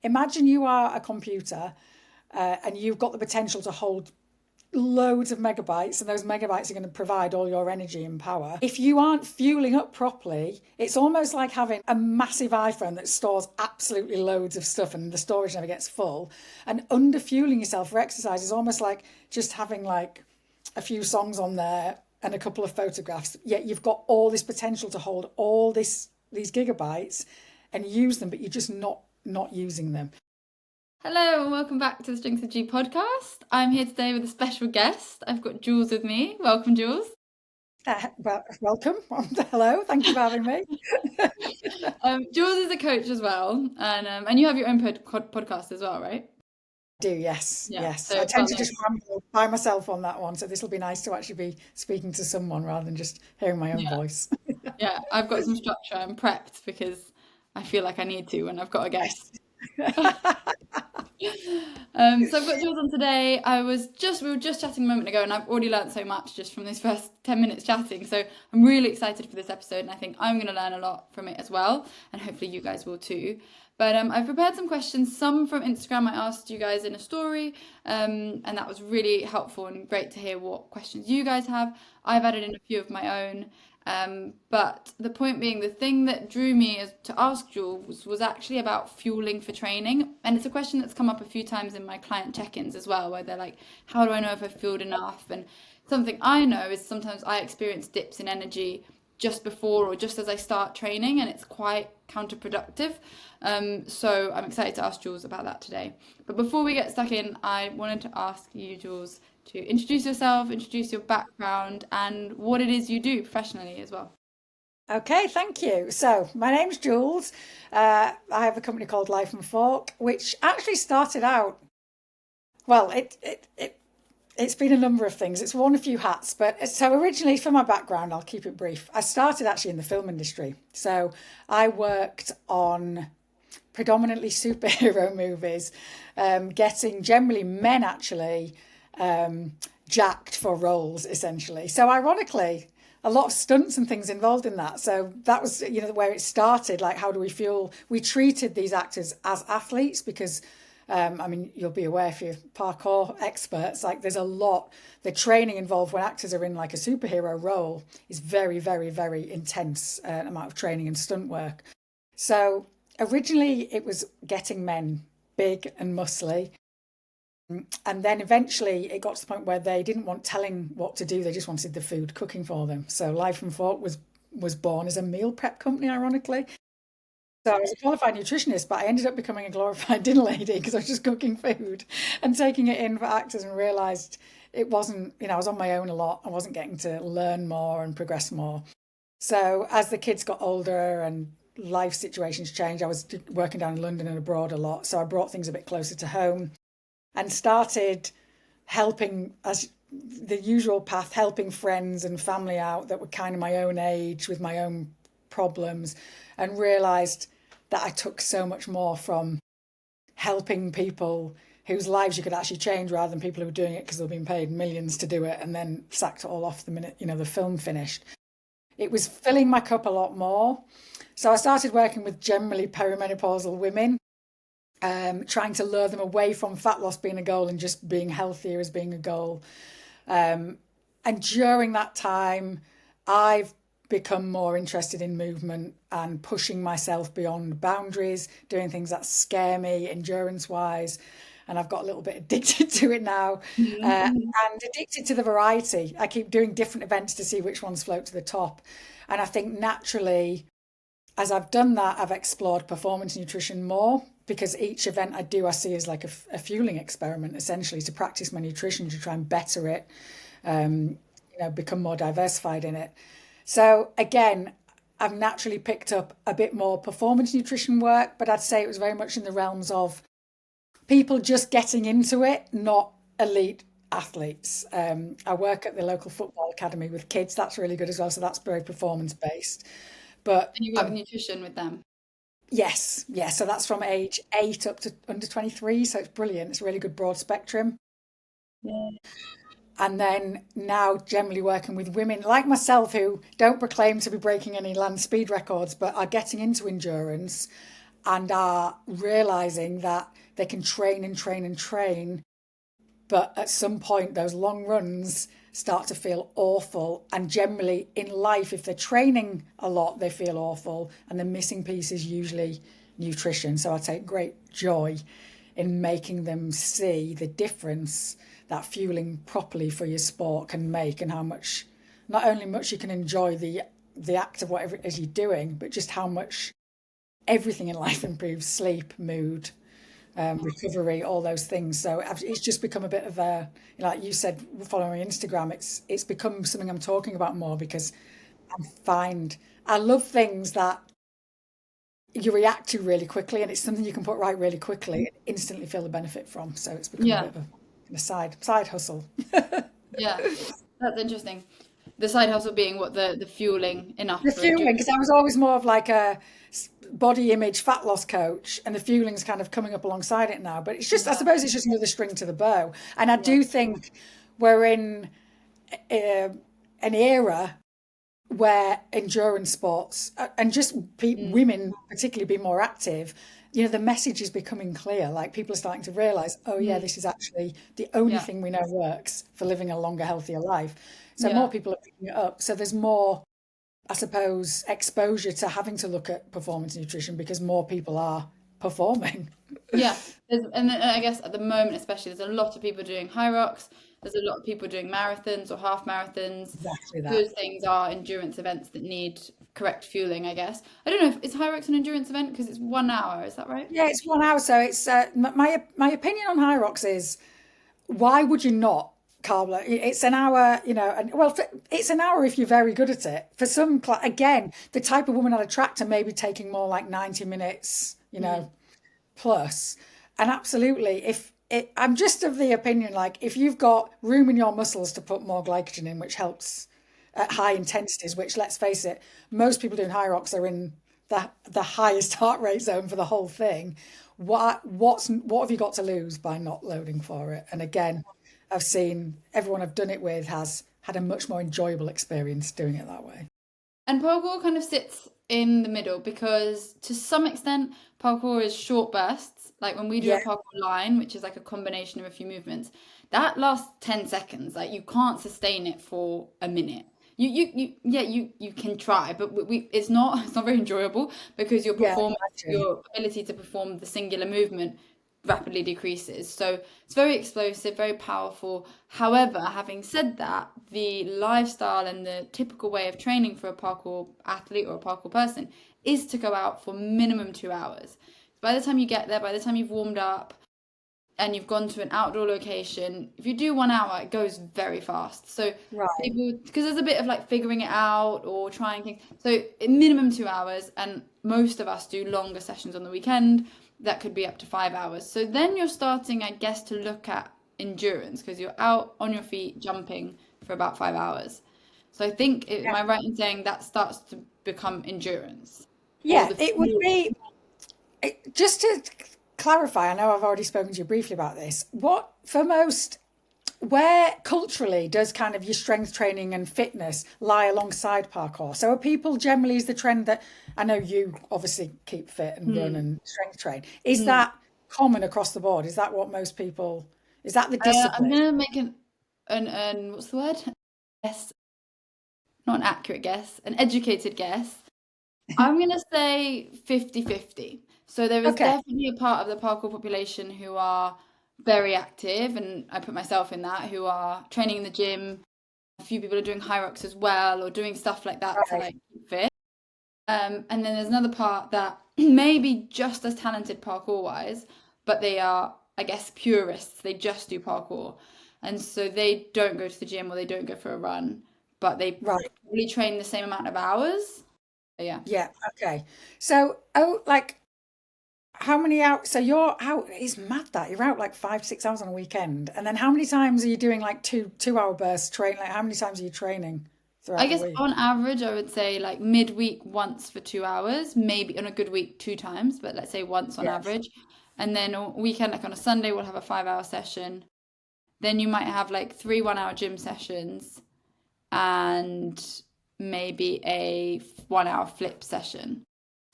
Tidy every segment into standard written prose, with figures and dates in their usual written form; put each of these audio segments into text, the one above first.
Imagine you are a computer and you've got the potential to hold loads of megabytes, and those megabytes are going to provide all your energy and power. If you aren't fueling up properly, it's almost like having a massive iPhone that stores absolutely loads of stuff and the storage never gets full. And under fueling yourself for exercise is almost like just having like a few songs on there and a couple of photographs, yet you've got all this potential to hold all these gigabytes and use them, but you're just not using them. Hello and welcome back to the Strength of G podcast. I'm here today with a special guest. I've got Jules with me. Welcome, Jules. Welcome. Hello. Thank you for having me. Jules is a coach as well, and you have your own podcast as well, right? I do, yes. Yeah, Yes. so I tend to nice. just ramble by myself on that one, so this will be nice to actually be speaking to someone rather than just hearing my own voice. Yeah, I've got some structure. I'm prepped because I feel like I need to when I've got a guest. So I've got Jules on today. We were just chatting a moment ago, and I've already learned so much just from this first 10 minutes chatting. So I'm really excited for this episode, and I think I'm going to learn a lot from it as well, and hopefully you guys will too. But I've prepared some questions, some from Instagram I asked you guys in a story, and that was really helpful and great to hear what questions you guys have. I've added in a few of my own. But the point being, the thing that drew me to ask Jules was actually about fueling for training. And it's a question that's come up a few times in my client check-ins as well, where they're like, how do I know if I've fueled enough? And something I know is sometimes I experience dips in energy just before or just as I start training, and it's quite counterproductive. So I'm excited to ask Jules about that today. But before we get stuck in, I wanted to ask you, Jules, to introduce yourself, introduce your background, and what it is you do professionally as well. Okay, thank you. So, my name's Jules. I have a company called Life and Fork, which actually started out, well, it's been a number of things. It's worn a few hats, but so originally, for my background, I'll keep it brief. I started actually in the film industry. So, I worked on predominantly superhero movies, getting generally men actually jacked for roles, essentially. So, ironically, a lot of stunts and things involved in that. So that was, where it started. Like, how do we fuel? We treated these actors as athletes because, I mean, you'll be aware if you're parkour experts, like there's a lot, the training involved when actors are in like a superhero role is very, very, very intense amount of training and stunt work. So originally it was getting men big and muscly. And then eventually it got to the point where they didn't want telling what to do, they just wanted the food cooking for them. So Life and Fork was born as a meal prep company, ironically. So I was a qualified nutritionist, but I ended up becoming a glorified dinner lady because I was just cooking food and taking it in for actors and realised it wasn't, I was on my own a lot. I wasn't getting to learn more and progress more. So as the kids got older and life situations changed, I was working down in London and abroad a lot. So I brought things a bit closer to home and started helping, as the usual path, helping friends and family out that were kind of my own age with my own problems, and realized that I took so much more from helping people whose lives you could actually change rather than people who were doing it because they were being paid millions to do it and then sacked it all off the minute the film finished. It was filling my cup a lot more. So I started working with generally perimenopausal women, trying to lure them away from fat loss being a goal and just being healthier as being a goal. And during that time, I've become more interested in movement and pushing myself beyond boundaries, doing things that scare me endurance wise. And I've got a little bit addicted to it now, and addicted to the variety. I keep doing different events to see which ones float to the top. And I think naturally, as I've done that, I've explored performance nutrition more because each event I do, I see as like a fueling experiment, essentially, to practice my nutrition, to try and better it, become more diversified in it. So again, I've naturally picked up a bit more performance nutrition work, but I'd say it was very much in the realms of people just getting into it, not elite athletes. I work at the local football academy with kids. That's really good as well. So that's very performance based. But And you work with nutrition with them. yes, yes. So that's from age 8 up to under 23. So it's brilliant. It's a really good broad spectrum. Yeah. And then now generally working with women like myself who don't proclaim to be breaking any land speed records, but are getting into endurance and are realizing that they can train and train and train, but at some point those long runs start to feel awful. And generally in life, if they're training a lot, they feel awful, and the missing piece is usually nutrition. So I take great joy in making them see the difference that fueling properly for your sport can make, and how much, not only much you can enjoy the act of whatever it is you're doing, but just how much everything in life improves: sleep, mood, recovery, all those things. So it's just become a bit of a, like you said, following Instagram, it's become something I'm talking about more, because I love things that you react to really quickly, and it's something you can put right really quickly and instantly feel the benefit from. So it's become a Yeah. bit of a side hustle. Yeah. That's interesting. The side hustle being what, the fueling enough The for endurance. fueling, because I was always more of like a body image fat loss coach, and the fueling's kind of coming up alongside it now. But it's just, I Yeah. suppose, it's just another string to the bow. And I Yeah. do think we're in an era where endurance sports, and just Mm. women particularly, be more active. The message is becoming clear. Like, people are starting to realize, oh yeah, Mm. this is actually the only Yeah. thing we know works for living a longer, healthier life. So more Yeah. people are picking it up. So there's more, I suppose, exposure to having to look at performance nutrition, because more people are performing. Yeah, and then I guess at the moment, especially, there's a lot of people doing high rocks. There's a lot of people doing marathons or half marathons. Exactly that. Those things are endurance events that need correct fueling, I guess. I don't know if is high rocks an endurance event because it's 1 hour. Is that right? Yeah, it's 1 hour. So it's my opinion on high rocks is, why would you not carb load? It's an hour, and well, it's an hour if you're very good at it. For some, again, the type of woman I'd attract are maybe taking more like 90 minutes, Mm. plus. And absolutely, I'm just of the opinion, like, if you've got room in your muscles to put more glycogen in, which helps at high intensities, which, let's face it, most people doing high rocks are in the highest heart rate zone for the whole thing. What have you got to lose by not loading for it? And again, I've seen everyone I've done it with has had a much more enjoyable experience doing it that way. And parkour kind of sits in the middle because to some extent, parkour is short bursts. Like when we do Yeah, a parkour line, which is like a combination of a few movements, that lasts 10 seconds. Like you can't sustain it for a minute. You can try, but it's not it's not very enjoyable because yeah, imagine. your ability to perform the singular movement rapidly decreases. So it's very explosive, very powerful. However, having said that, the lifestyle and the typical way of training for a parkour athlete or a parkour person is to go out for minimum 2 hours. By the time you get there, by the time you've warmed up and you've gone to an outdoor location, if you do 1 hour, it goes very fast. So Right. people, because there's a bit of like figuring it out or trying things. So minimum 2 hours, and most of us do longer sessions on the weekend. That could be up to 5 hours. So then you're starting, I guess, to look at endurance because you're out on your feet jumping for about 5 hours. So I think, am Yeah. I right in saying that starts to become endurance or Yeah, the it would fuel? be, just to clarify, I know I've already spoken to you briefly about this. What, for most, where culturally does kind of your strength training and fitness lie alongside parkour? So are people generally, is the trend that, I know you obviously keep fit and run Hmm. and strength train, is Hmm. that common across the board? Is that what most people, is that the I'm discipline? gonna make an what's the word? Guess, not an accurate guess, an educated guess. I'm going to say 50-50. So there is Okay, definitely a part of the parkour population who are very active, and I put myself in that, who are training in the gym. A few people are doing high rocks as well, or doing stuff like that to right, like keep fit. And then there's another part that may be just as talented parkour wise, but they are, I guess, purists. They just do parkour. And so they don't go to the gym or they don't go for a run, but they right. probably train the same amount of hours. But yeah. Yeah, okay. So, oh, like, how many out? So you're out. It's mad that you're out like 5, 6 hours on a weekend, and then how many times are you doing like 2 2 hour bursts train? Like, how many times are you training I throughout the guess week? on average, I would say like midweek once for 2 hours, maybe on a good week two times, but let's say once on Yes. average. And then a weekend, like on a Sunday, we'll have a 5 hour session. Then you might have like three 1 hour gym sessions and maybe a 1 hour flip session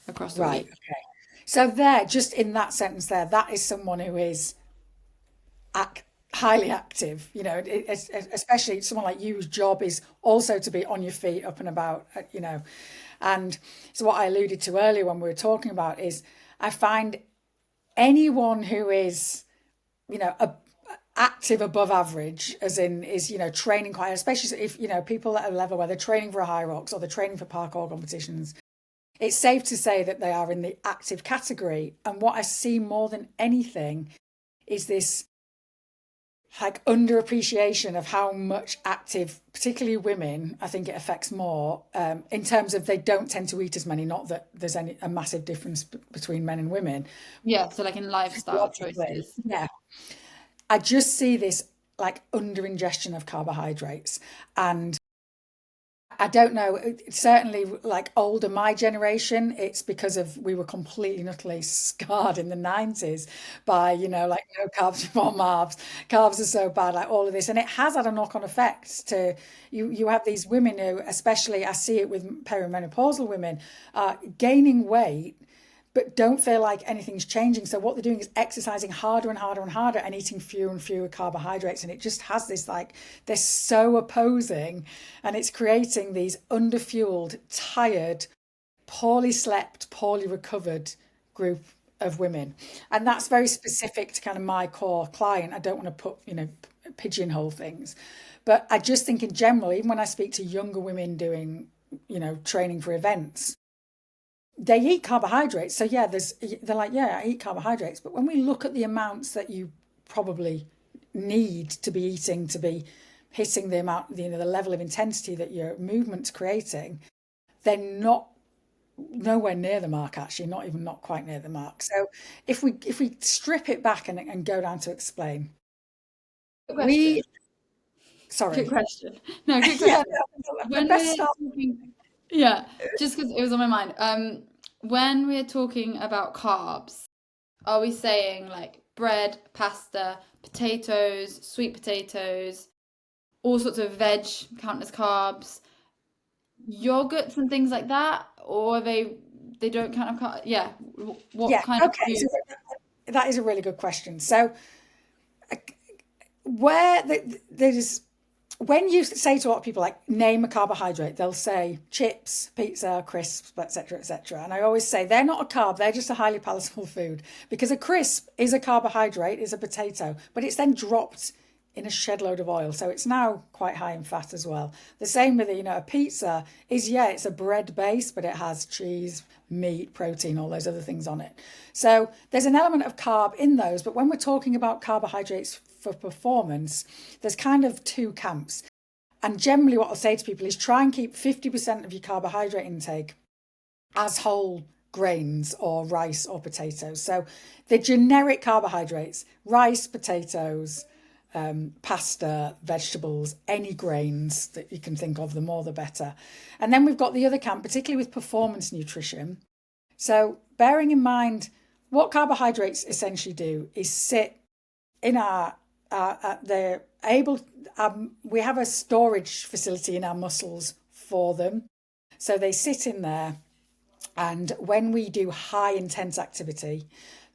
across the Right. week. Okay. So there, just in that sentence there, that is someone who is highly active, especially someone like you whose job is also to be on your feet, up and about, And so what I alluded to earlier when we were talking about is I find anyone who is, active above average, as in is, training quite, especially if, people at a level where they're training for a high rocks or they're training for parkour competitions, it's safe to say that they are in the active category. And what I see more than anything is this like underappreciation of how much active, particularly women, I think it affects more in terms of they don't tend to eat as many. Not that there's a massive difference between men and women. Yeah, so like in lifestyle Logically, choices. yeah. I just see this like under ingestion of carbohydrates, and I don't know, certainly like older, my generation, it's because of we were completely and utterly scarred in the 90s by, like no carbs before carbs. Carbs are so bad, like all of this. And it has had a knock-on effect to you have these women who, especially I see it with perimenopausal women, gaining weight but don't feel like anything's changing. So what they're doing is exercising harder and harder and harder and eating fewer and fewer carbohydrates. And it just has this like, they're so opposing, and it's creating these underfueled, tired, poorly slept, poorly recovered group of women. And that's very specific to kind of my core client. I don't want to put, pigeonhole things. But I just think in general, even when I speak to younger women doing, training for events, they eat carbohydrates. So yeah, they're like, yeah, I eat carbohydrates. But when we look at the amounts that you probably need to be eating to be hitting the amount, the level of intensity that your movement's creating, they're not nowhere near the mark, actually, not quite near the mark. So if we strip it back and go down to explain, Good we question. Good sorry. question. No, good Yeah, question. the When best we're start. talking, yeah, just because it was on my mind. When we're talking about carbs, are we saying like bread, pasta, potatoes, sweet potatoes, all sorts of veg count as carbs, yogurts and things like that, or they don't count as carbs? Yeah, what Yeah, kind of okay. So foods? that is a really good question. So there's when you say to a lot of people like name a carbohydrate, they'll say chips, pizza, crisps, etc., etc. And I always say they're not a carb; they're just a highly palatable food, because a crisp is a carbohydrate, is a potato, but it's then dropped in a shed load of oil, so it's now quite high in fat as well. The same with a pizza is, yeah, it's a bread base, but it has cheese, meat, protein, all those other things on it. So there's an element of carb in those, but when we're talking about carbohydrates for performance, there's kind of two camps. And generally what I'll say to people is try and keep 50% of your carbohydrate intake as whole grains or rice or potatoes. So the generic carbohydrates, rice, potatoes, pasta, vegetables, any grains that you can think of, the more the better. And then we've got the other camp, particularly with performance nutrition. So bearing in mind what carbohydrates essentially do is sit in they're able, we have a storage facility in our muscles for them. So they sit in there, and when we do high intense activity,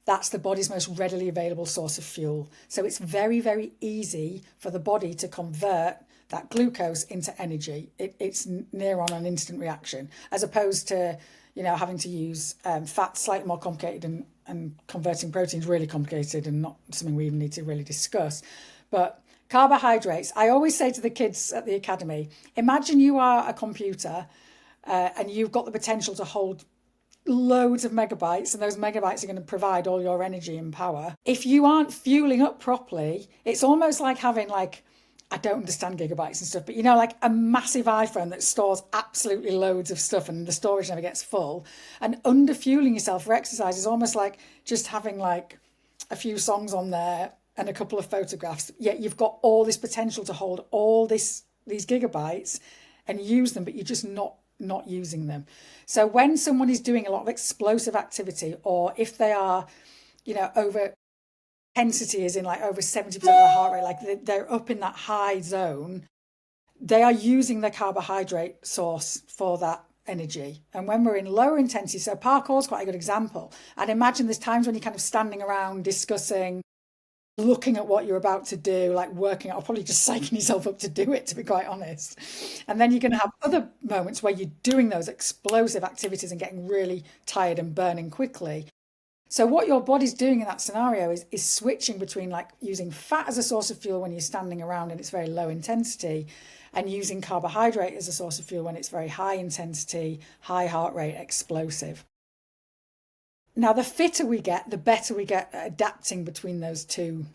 that's the body's most readily available source of fuel. So it's very, very easy for the body to convert that glucose into energy. It's near on an instant reaction, as opposed to, having to use fat, slightly more complicated, and converting proteins really complicated and not something we even need to really discuss. But carbohydrates, I always say to the kids at the academy, imagine you are a computer and you've got the potential to hold loads of megabytes, and those megabytes are going to provide all your energy and power. If you aren't fueling up properly, it's almost like having I don't understand gigabytes and stuff, but like a massive iPhone that stores absolutely loads of stuff and the storage never gets full. And underfueling yourself for exercise is almost like just having a few songs on there and a couple of photographs. Yet you've got all this potential to hold all these gigabytes and use them, but you're just not using them. So when someone is doing a lot of explosive activity, or if they are, over intensity, is in over 70% of the heart rate, they're up in that high zone, they are using their carbohydrate source for that energy. And when we're in lower intensity, so parkour is quite a good example. I'd imagine there's times when you're kind of standing around discussing, looking at what you're about to do, like working out, or probably just psyching yourself up to do it, to be quite honest. And then you're going to have other moments where you're doing those explosive activities and getting really tired and burning quickly. So what your body's doing in that scenario is switching between like using fat as a source of fuel when you're standing around and it's very low intensity, and using carbohydrate as a source of fuel when it's very high intensity, high heart rate, explosive. Now, the fitter we get, the better we get at adapting between those two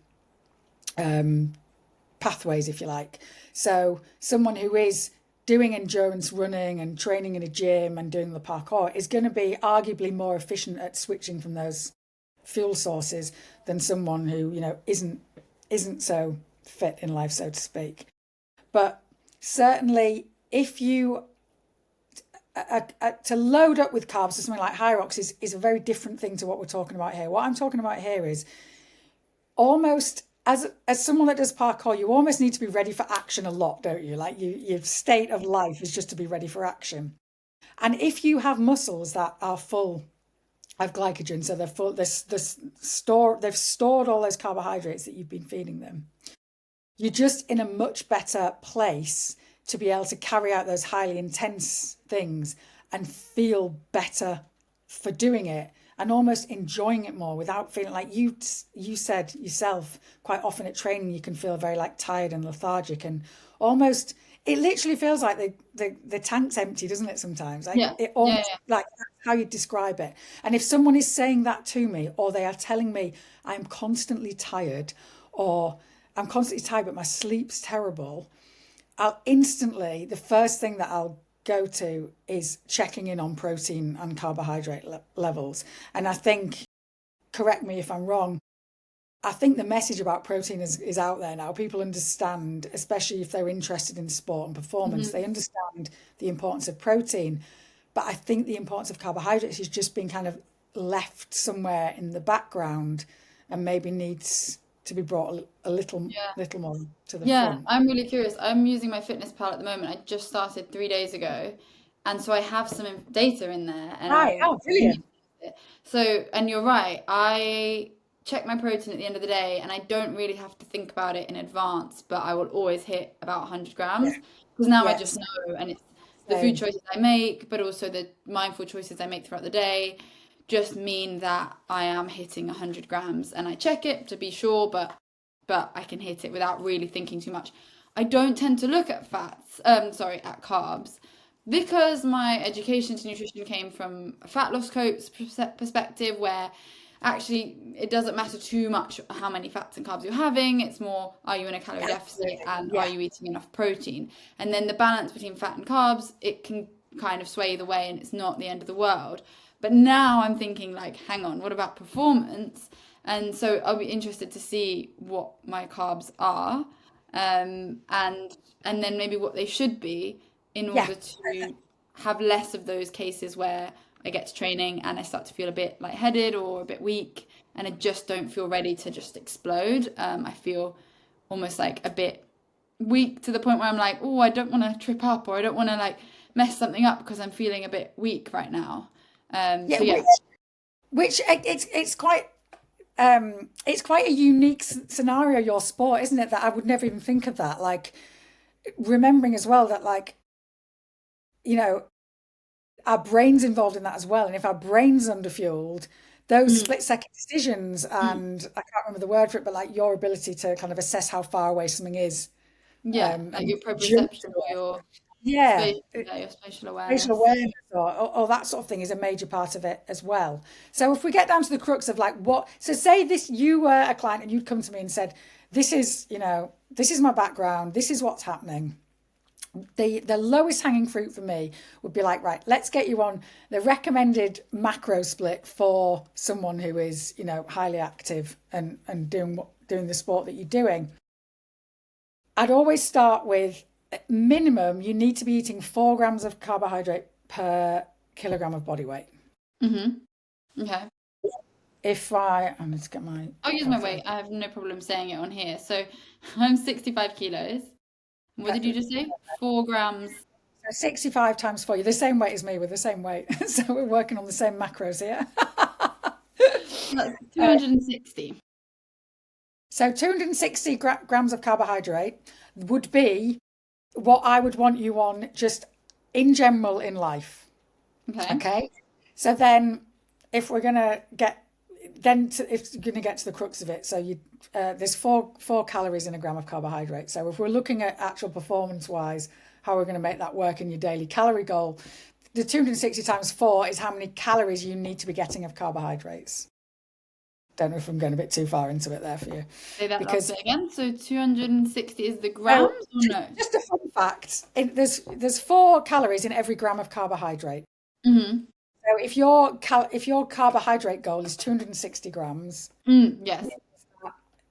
pathways, if you like. So someone who is doing endurance running and training in a gym and doing the parkour is going to be arguably more efficient at switching from those fuel sources than someone who, isn't so fit in life, so to speak. But certainly if you to load up with carbs or something like Hyrox is a very different thing to what we're talking about here. What I'm talking about here is almost as someone that does parkour, you almost need to be ready for action a lot, don't you? Like your state of life is just to be ready for action. And if you have muscles that are full of glycogen, so they're full, they've stored all those carbohydrates that you've been feeding them, you're just in a much better place to be able to carry out those highly intense things and feel better for doing it and almost enjoying it more without feeling like you said yourself, quite often at training you can feel very like tired and lethargic, and almost it literally feels like the tank's empty, doesn't it sometimes? Like it almost like that's how you describe it. And if someone is saying that to me, or they are telling me I'm constantly tired, or I'm constantly tired but my sleep's terrible, I'll instantly, the first thing that I'll go to is checking in on protein and carbohydrate levels. And I think, correct me if I'm wrong, I think the message about protein is out there now. People understand, especially if they're interested in sport and performance, they understand the importance of protein. But I think the importance of carbohydrates is just being kind of left somewhere in the background and maybe needs to be brought a little more to the Yeah, front. I'm really curious. I'm using my fitness pal at the moment. I just started 3 days ago, and so I have some data in there, and Right. I'm Oh, brilliant. so. And you're right. I check my protein at the end of the day, and I don't really have to think about it in advance, but I will always hit about 100 Yeah. grams because now I just Yes. know, and it's the food Same. choices I make, but also the mindful choices I make throughout the day just mean that I am hitting 100 grams, and I check it to be sure, but I can hit it without really thinking too much. I don't tend to look at at carbs, because my education to nutrition came from a fat loss coach perspective, where actually it doesn't matter too much how many fats and carbs you're having. It's more, are you in a calorie deficit and are you eating enough protein? And then the balance between fat and carbs, it can kind of sway the way, and it's not the end of the world. But now I'm thinking like, hang on, what about performance? And so I'll be interested to see what my carbs are, and then maybe what they should be in Yeah. order to have less of those cases where I get to training and I start to feel a bit lightheaded or a bit weak, and I just don't feel ready to just explode. I feel almost like a bit weak to the point where I'm like, oh, I don't want to trip up, or I don't want to like mess something up because I'm feeling a bit weak right now. Yeah. So yeah. Which it's quite a unique scenario, your sport, isn't it? That I would never even think of that. Like remembering as well that like, our brain's involved in that as well. And if our brain's underfueled, those Mm, split second decisions, mm. and I can't remember the word for it, but like your ability to kind of assess how far away something is, Yeah, like and your jump proprioception to or it. your Yeah. space, yeah, your spatial Spatial awareness. awareness, or that sort of thing is a major part of it as well. So if we get down to the crux of like so say this, you were a client and you'd come to me and said, this is my background, this is what's happening. The lowest hanging fruit for me would be like, right, let's get you on the recommended macro split for someone who is, highly active and doing the sport that you're doing. I'd always start with minimum, you need to be eating 4 grams of carbohydrate per kilogram of body weight. Mm-hmm. Okay. I need to get my I'll use my weight. calculator. I have no problem saying it on here. So I'm 65 kilos. What did you just say? 4 grams. 65 times 4. You're the same weight as me. We're the same weight. So we're working on the same macros here. That's 260. So 260 grams of carbohydrate would be what I would want you on just in general in life. Okay. Okay. So then if we're going to get if you're going to get to the crux of it, so there's four calories in a gram of carbohydrate. So if we're looking at actual performance wise, how we're going to make that work in your daily calorie goal, the 260 times 4 is how many calories you need to be getting of carbohydrates. Don't know if I'm going a bit too far into it there for you. Say that last bit again. So 260 is the grams or no? Just a fun fact. There's 4 calories in every gram of carbohydrate. Mm-hmm. So if your carbohydrate goal is 260 grams, yes,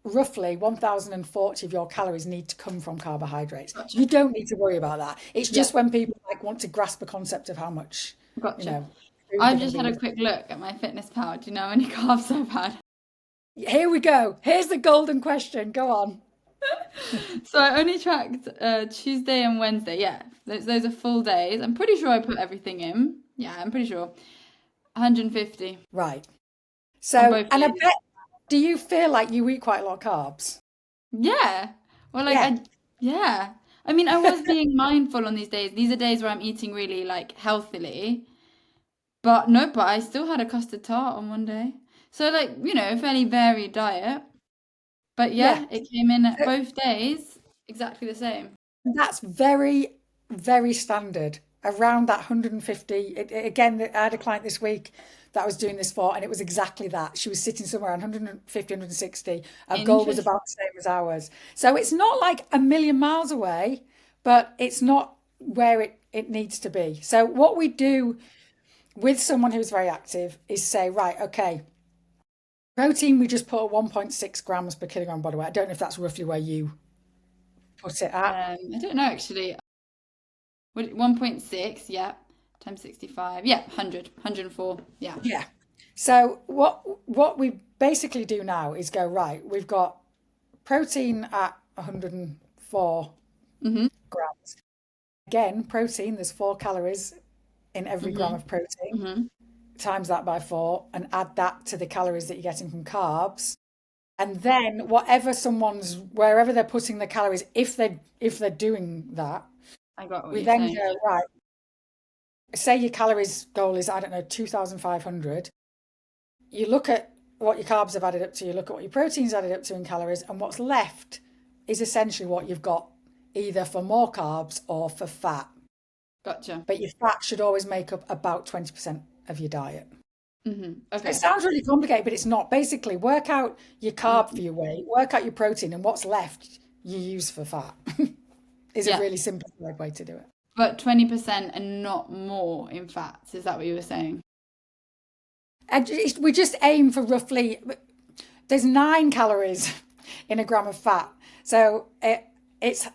roughly 1,040 of your calories need to come from carbohydrates. Gotcha. You don't need to worry about that. It's just when people want to grasp a concept of how much. Gotcha. I've just had a quick look at my Fitness Pal. Do you know how many carbs I've had? Here we go. Here's the golden question. Go on. So I only tracked Tuesday and Wednesday. Yeah, those are full days. I'm pretty sure I put everything in. Yeah, I'm pretty sure. 150. Right. So, and I bet, do you feel like you eat quite a lot of carbs? Yeah. Well, yeah. I mean, I was being mindful on these days. These are days where I'm eating really healthily. But I still had a custard tart on one day. So fairly varied diet. But yeah, it came in at both days exactly the same. That's very, very standard. Around that 150. Again, I had a client this week that I was doing this for, and it was exactly that. She was sitting somewhere around 150, 160. Our goal was about the same as ours. So it's not like a million miles away, but it's not where it needs to be. So what we do with someone who's very active is say, right, okay, protein, we just put at 1.6 grams per kilogram body weight. I don't know if that's roughly where you put it at. I don't know, actually. 1.6, yeah, times 65. Yeah, 100, 104, yeah. Yeah. So what we basically do now is go, right, we've got protein at 104 grams. Again, protein, there's 4 calories in every gram of protein. Times that by 4 and add that to the calories that you're getting from carbs. And then wherever they're putting the calories, if they're doing that, I got what we you're then saying. go, right, say your calories goal is, I don't know, 2,500. You look at what your carbs have added up to, you look at what your proteins added up to in calories, and what's left is essentially what you've got either for more carbs or for fat. Gotcha. But your fat should always make up about 20% of your diet. Okay. It sounds really complicated, but it's not. Basically, work out your carb for your weight, work out your protein, and what's left you use for fat. Is a really simplified way to do it. But 20% and not more in fats, is that what you were saying? And we just aim for roughly, there's 9 calories in a gram of fat. So it's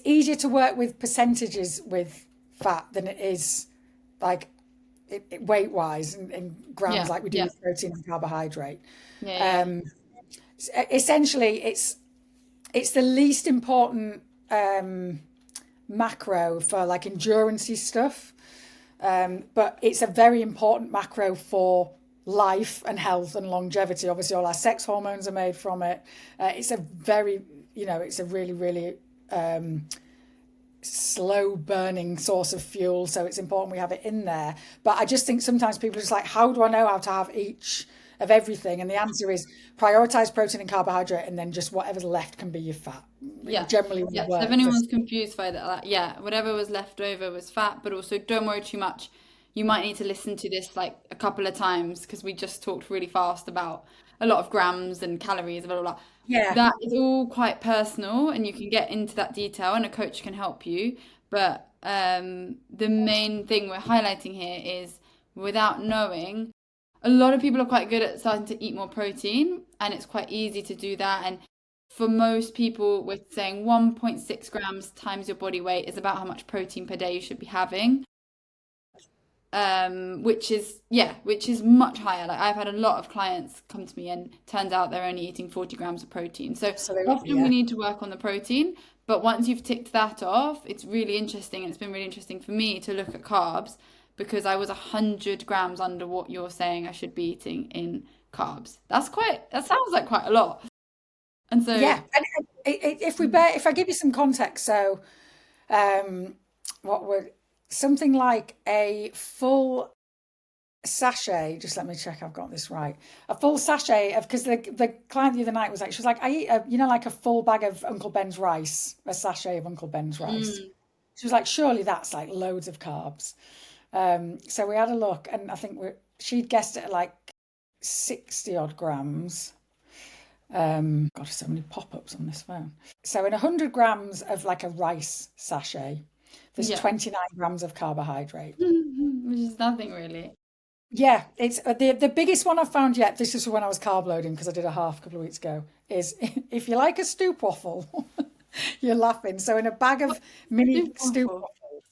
easier to work with percentages with fat than it is weight wise in grams like we do with protein and carbohydrate. Essentially, it's the least important macro for endurance-y stuff, but it's a very important macro for life and health and longevity. Obviously, all our sex hormones are made from it. It's a very, it's a really, really slow burning source of fuel, so it's important we have it in there. But I just think sometimes people are just like, how do I know how to have each of everything? And the answer is prioritize protein and carbohydrate, and then just whatever's left can be your fat. Generally so if anyone's confused by that, whatever was left over was fat. But also don't worry too much. You might need to listen to this a couple of times, because we just talked really fast about a lot of grams and calories, blah, blah, blah. That is all quite personal, and you can get into that detail, and a coach can help you. But the main thing we're highlighting here is, without knowing, a lot of people are quite good at starting to eat more protein, and it's quite easy to do that. And for most people, we're saying 1.6 grams times your body weight is about how much protein per day you should be having. which is much higher. Like I've had a lot of clients come to me and turns out they're only eating 40 grams of protein. So Absolutely, often we yeah. need to work on the protein, but once you've ticked that off, it's really interesting, and it's been really interesting for me to look at carbs because I was 100 grams under what you're saying I should be eating in carbs. That sounds like quite a lot. And so, Yeah, and if I give you some context, so what would something like a full sachet, just let me check I've got this right. A full sachet of, because the client the other night was like, she was like, I eat like a full bag of Uncle Ben's rice, a sachet of Uncle Ben's rice. mm, She was like, surely that's like loads of carbs. So we had a look, and I think she'd guessed it at like 60 odd grams. God, so many pop-ups on this phone. So in 100 grams of like a rice sachet, there's yeah, 29 grams of carbohydrate. which is nothing really. Yeah, it's the biggest one I've found yet. This is when I was carb loading because I did a half a couple of weeks ago. Is if you like a stoop waffle, you're laughing. So in a bag of mini Super stoop awful. waffles,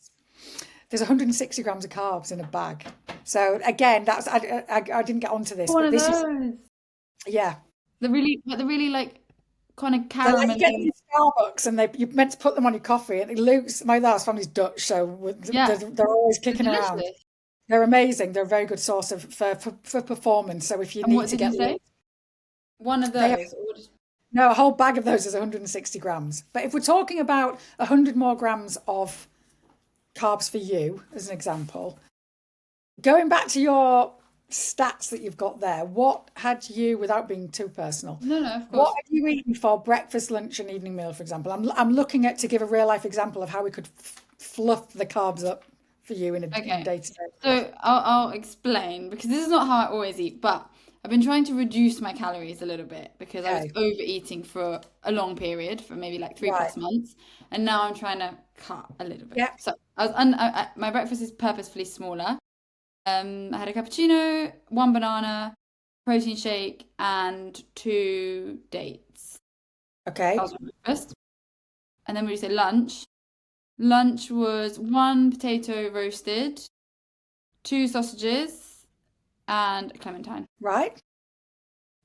there's 160 grams of carbs in a bag. So again, that's I didn't get onto this, One but of this is those. yeah. The really like kind of They're like you get them caramelly. in Starbucks, and you're meant to put them on your coffee. And Luke's my last family's Dutch, so Yeah, they're always they're kicking around. delicious. They're amazing. They're a very good source of for performance. So if you And need what to did you get say? One of they those. Or just, no, a whole bag of those is 160 grams. But if we're talking about 100 more grams of carbs for you, as an example, going back to your stats that you've got there, what had you, without being too personal, no, no, of what course. had you eaten for breakfast, lunch, and evening meal, for example? I'm looking at to give a real life example of how we could fluff the carbs up for you in Okay. day to day life. So I'll explain because this is not how I always eat, but I've been trying to reduce my calories a little bit because I was Okay, overeating for a long period, for maybe like three right. plus months, and now I'm trying to cut a little bit. Yeah. So my breakfast is purposefully smaller. I had a cappuccino, one banana, protein shake, and two dates. That Okay. was my breakfast. And then we say lunch. Lunch was one potato roasted, two sausages, and a clementine. Right.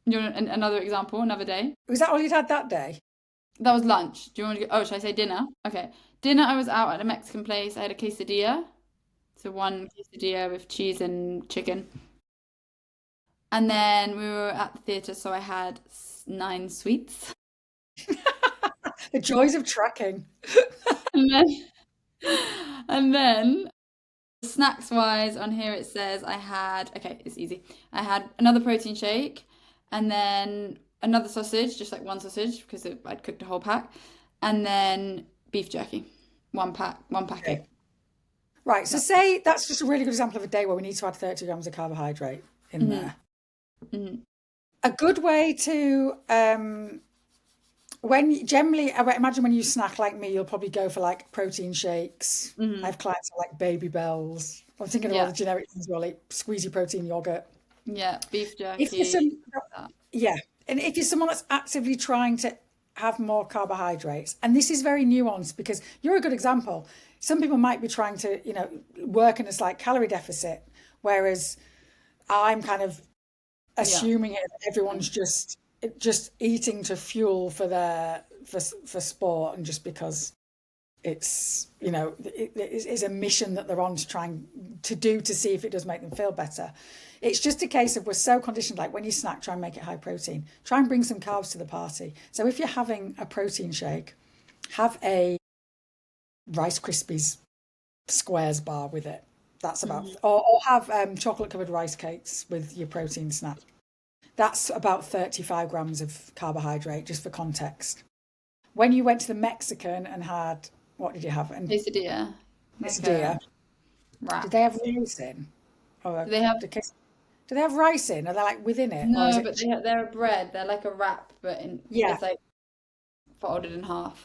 You want another example, another day? Was that all you'd had that day? That was lunch. Do you want to go? Oh, should I say dinner? Okay. Dinner, I was out at a Mexican place. I had a quesadilla. So one quesadilla with cheese and chicken. And then we were at the theatre, so I had nine sweets. The joys of tracking. And then, and then snacks wise, on here it says I had, okay, it's easy. I had another protein shake and then another sausage, just like one sausage because I'd cooked a whole pack, and then beef jerky, one packet. Okay. Right. So That- say that's just a really good example of a day where we need to add 30 grams of carbohydrate in mhm, there. mhm. A good way to generally, I imagine when you snack like me, you'll probably go for like protein shakes. I Mhm. have clients who like Baby Bells. I'm thinking of all the Yeah, generic things, well, like squeezy protein yogurt. yeah, beef If you're jerky, some, that. yeah, and if you're someone that's actively trying to have more carbohydrates, and this is very nuanced because you're a good example. Some people might be trying to, work in a slight calorie deficit, whereas I'm kind of Yeah, assuming it, everyone's just eating to fuel for for sport and just because it's it's a mission that they're on to trying to do to see if it does make them feel better. It's just a case of we're so conditioned, like when you snack, try and make it high protein, try and bring some carbs to the party. So if you're having a protein shake, have a Rice Krispies squares bar with it. That's about, mhm. or have chocolate covered rice cakes with your protein snack. That's about 35 grams of carbohydrate, just for context. When you went to the Mexican and had, what did you have? And Quesadilla, like a quesadilla, did wrap. they have rice in? Or Do they have? do they have rice in? Are they like within it? Or is No, it? but they're a bread. They're like a wrap, but Yeah. it's like folded in half.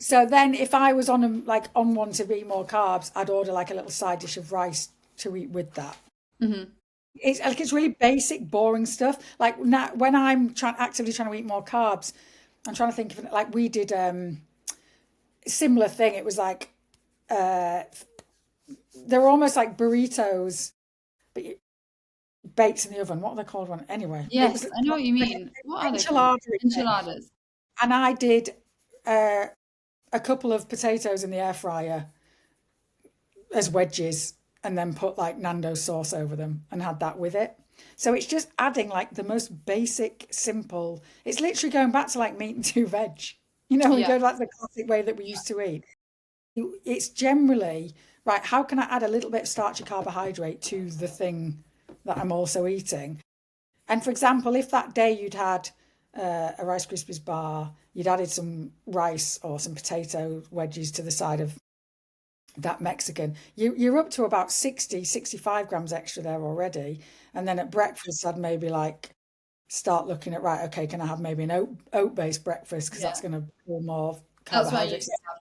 So then if I was on like on one to eat more carbs, I'd order like a little side dish of rice to eat with that. Hmm. It's really basic, boring stuff. Like now, when I'm actively trying to eat more carbs, I'm trying to think of it like we did similar thing. It was like they're almost like burritos, but baked in the oven. What are they called? One anyway. It was Yes, I know what you like mean. What are an they called? enchilada thing, Enchiladas. and I did uh, a couple of potatoes in the air fryer as wedges, and then put like Nando's sauce over them and had that with it. So it's just adding like the most basic, simple. It's literally going back to like meat and two veg. We Yeah. go like the classic way that we used to eat. It's generally right. How can I add a little bit of starchy carbohydrate to the thing that I'm also eating? And for example, if that day you'd had a Rice Krispies bar, you'd added some rice or some potato wedges to the side of that Mexican, you're up to about 60, 65 grams extra there already. And then at breakfast, I'd maybe like start looking at, right, okay, can I have maybe an oat-based breakfast? Because that's Yeah. going to pull more That's what I carbohydrates. used to have.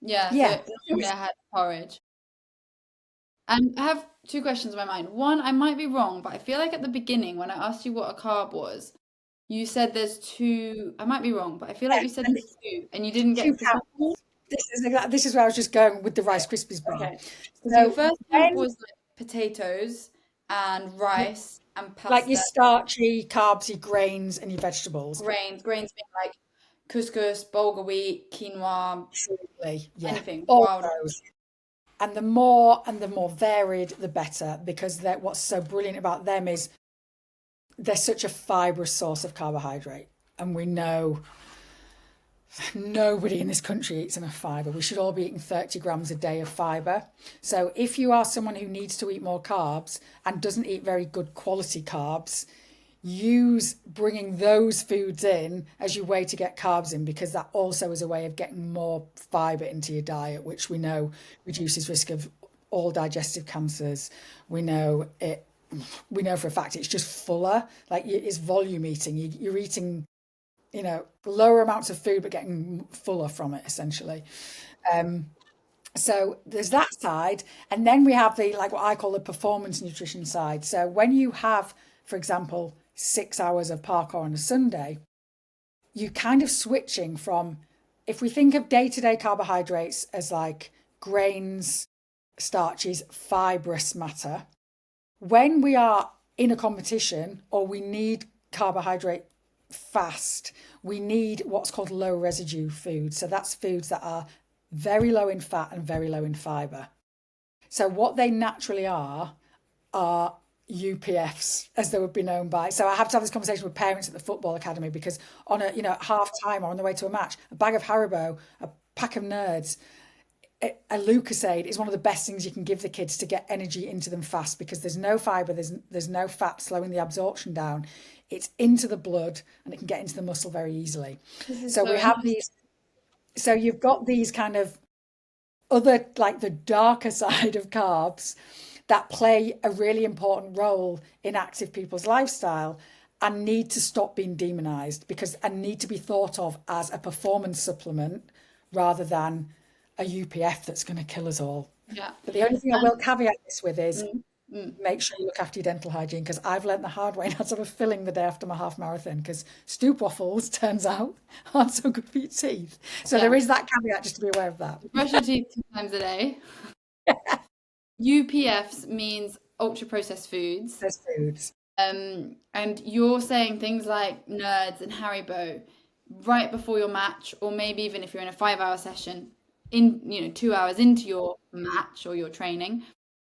Yeah, so Yeah. normally I had porridge. And I have two questions in my mind. One, I might be wrong, but I feel like at the beginning when I asked you what a carb was, you said there's two. I might be wrong, but I feel like you said And there's two, and you didn't get two to the second one. counts. This is where I was just going with the Rice Krispies bar. Okay. So your So first count when was like potatoes and rice and like your pasta, starchy, carbsy grains and your vegetables, grains being like couscous, bulgur wheat, quinoa, truly, yeah, anything, all wild. those. And the more varied, the better, because what's so brilliant about them is they're such a fibrous source of carbohydrate. And we know nobody in this country eats enough fibre. We should all be eating 30 grams a day of fibre. So if you are someone who needs to eat more carbs and doesn't eat very good quality carbs, use bringing those foods in as your way to get carbs in, because that also is a way of getting more fibre into your diet, which we know reduces risk of all digestive cancers. We know for a fact it's just fuller, like it's volume eating. You're eating lower amounts of food but getting fuller from it essentially. So there's that side, and then we have the like what I call the performance nutrition side. So when you have, for example, 6 hours of parkour on a Sunday, you kind of switching from, if we think of day-to-day carbohydrates as like grains, starches, fibrous matter, when we are in a competition or we need carbohydrate fast, we need what's called low residue food. So that's foods that are very low in fat and very low in fiber. So what they naturally are UPFs, as they would be known by. So I have to have this conversation with parents at the football academy, because on at half time or on the way to a match, a bag of Haribo, a pack of Nerds, a Lucasade is one of the best things you can give the kids to get energy into them fast, because there's no fiber, there's no fat slowing the absorption down. It's into the blood and it can get into the muscle very easily. This is So so we have interesting. these. So you've got these kind of other, like the darker side of carbs, that play a really important role in active people's lifestyle and need to stop being demonized, and need to be thought of as a performance supplement rather than a UPF that's going to kill us all. Yeah. But the only thing I And will caveat this with is mm, mm. make sure you look after your dental hygiene, because I've learned the hard way not to have a filling the day after my half marathon, because stoop waffles, turns out, aren't so good for your teeth. So Yeah. there is that caveat, just to be aware of that. Brush your teeth 2 times a day. UPFs means ultra processed foods. Those foods. And you're saying things like Nerds and Haribo right before your match, or maybe even if you're in a 5 hour session, 2 hours into your match or your training,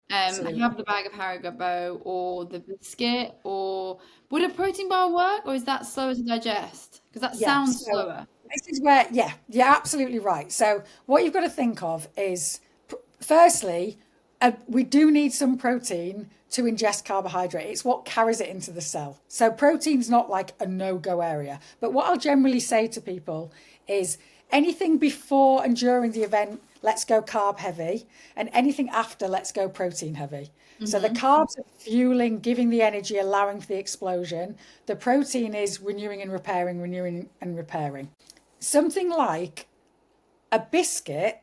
Absolutely. have the bag of Haribo or the biscuit, or would a protein bar work, or is that slower to digest? Because that Yeah. sounds So slower. this is where, yeah, you're absolutely right. So what you've got to think of is, firstly, we do need some protein to ingest carbohydrate. It's what carries it into the cell. So protein's not like a no-go area. But what I'll generally say to people is anything before and during the event, let's go carb heavy, and anything after, let's go protein heavy. So the carbs are fueling, giving the energy, allowing for the explosion. The protein is renewing and repairing, renewing and repairing. Something like a biscuit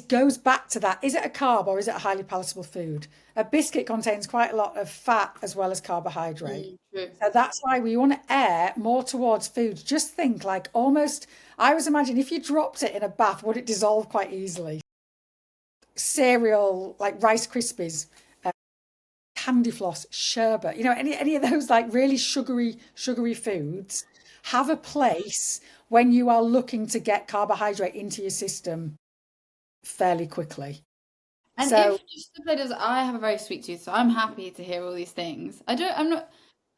goes back to that. Is it a carb or is it a highly palatable food? A biscuit contains quite a lot of fat as well as carbohydrate. True. So that's why we want to err more towards foods. Just think like almost, I always imagine if you dropped it in a bath, would it dissolve quite easily? cereal, like Rice Krispies, candy floss, sherbet, any of those like really sugary foods have a place when you are looking to get carbohydrate into your system fairly quickly. And So if just to play devil's, I have a very sweet tooth, so I'm happy to hear all these things. I don't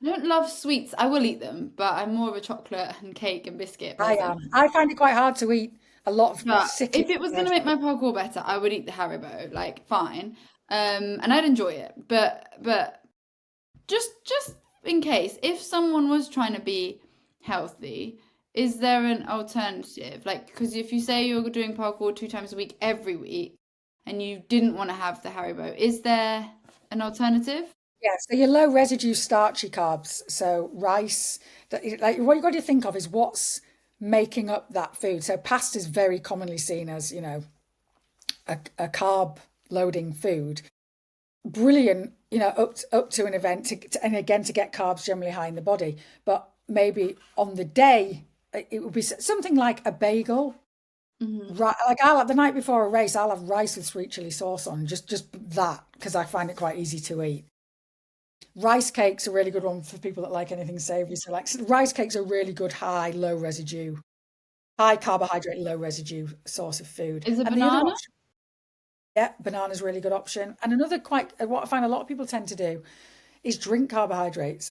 love sweets. I will eat them, but I'm more of a chocolate and cake and biscuit I person. am. I find it quite hard to eat a lot of But sickly if it was going to make my parkour better, I would eat the Haribo, like fine, and I'd enjoy it. But just in case, if someone was trying to be healthy, is there an alternative? Like, because if you say you're doing parkour 2 times a week every week, and you didn't want to have the Haribo, is there an alternative? Yeah, so your low residue starchy carbs, so rice, like what you got to think of is what's making up that food. So pasta is very commonly seen as, a carb loading food. Brilliant, up to an event and again to get carbs generally high in the body. But maybe on the day, it would be something like a bagel. Hmm. Right, like I'll have the night before a race, I'll have rice with sweet chili sauce on, just that, because I find it quite easy to eat. Rice cakes are a really good one for people that like anything savory. So like rice cakes are really good high, low residue, high carbohydrate, low residue source of food. Is a And the other banana? option, yeah, banana's a really good option. And another quite what I find a lot of people tend to do is drink carbohydrates.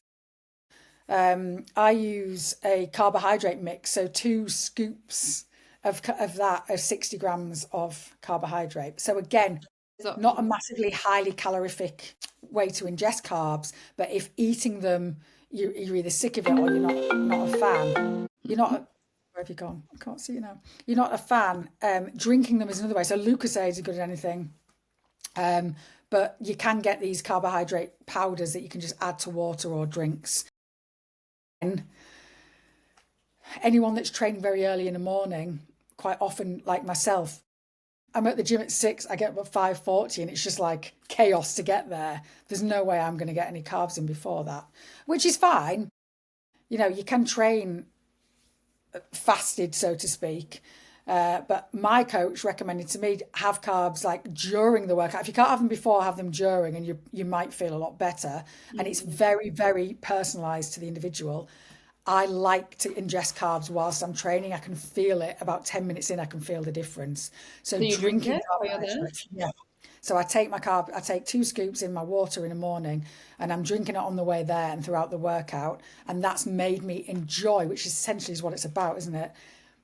I use a carbohydrate mix, so 2 scoops of that are 60 grams of carbohydrate. So again, Is not a options. massively highly calorific way to ingest carbs, but if eating them, you're either sick of it or you're not a fan. You're not. Mhm. Where have you gone? I can't see you now. You're not a fan. Drinking them is another way. So Lucozade is good at anything. Um, but you can get these carbohydrate powders that you can just add to water or drinks. And anyone that's training very early in the morning, quite often, like myself, I'm at the gym at 6, I get up at 5:40 and it's just like chaos to get there. There's no way I'm going to get any carbs in before that, which is fine. You can train fasted, so to speak. But my coach recommended to me have carbs like during the workout. If you can't have them before, have them during, and you might feel a lot better. And it's Mm. very, very personalized to the individual. I like to ingest carbs whilst I'm training. I can feel it about 10 minutes in, I can feel the difference. So So you drink drinking it while you're there? carbohydrates, yeah. So I take 2 scoops in my water in the morning and I'm drinking it on the way there and throughout the workout. And that's made me enjoy, which essentially is what it's about, isn't it?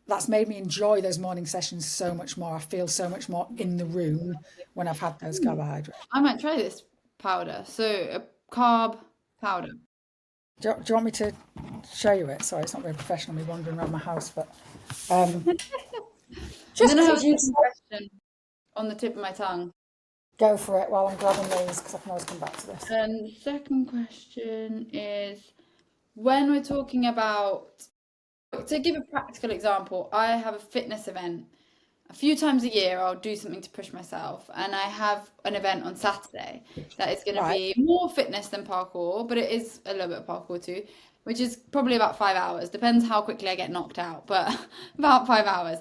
That's made me enjoy those morning sessions so much more. I feel so much more in the room when I've had those Hmm. carbohydrates. I might try this powder. So a carb powder. Do you want me to show you it? Sorry, it's not very professional me wandering around my house, but um, And just then I because have it's a second useful, question on the tip of my tongue. go for it while I'm grabbing these because I can always come back to this. The second question is when we're talking about, to give a practical example, I have a fitness event. A few times a year, I'll do something to push myself, and I have an event on Saturday that is going to Right. be more fitness than parkour, but it is a little bit of parkour too, which is probably about 5 hours. Depends how quickly I get knocked out, but about 5 hours.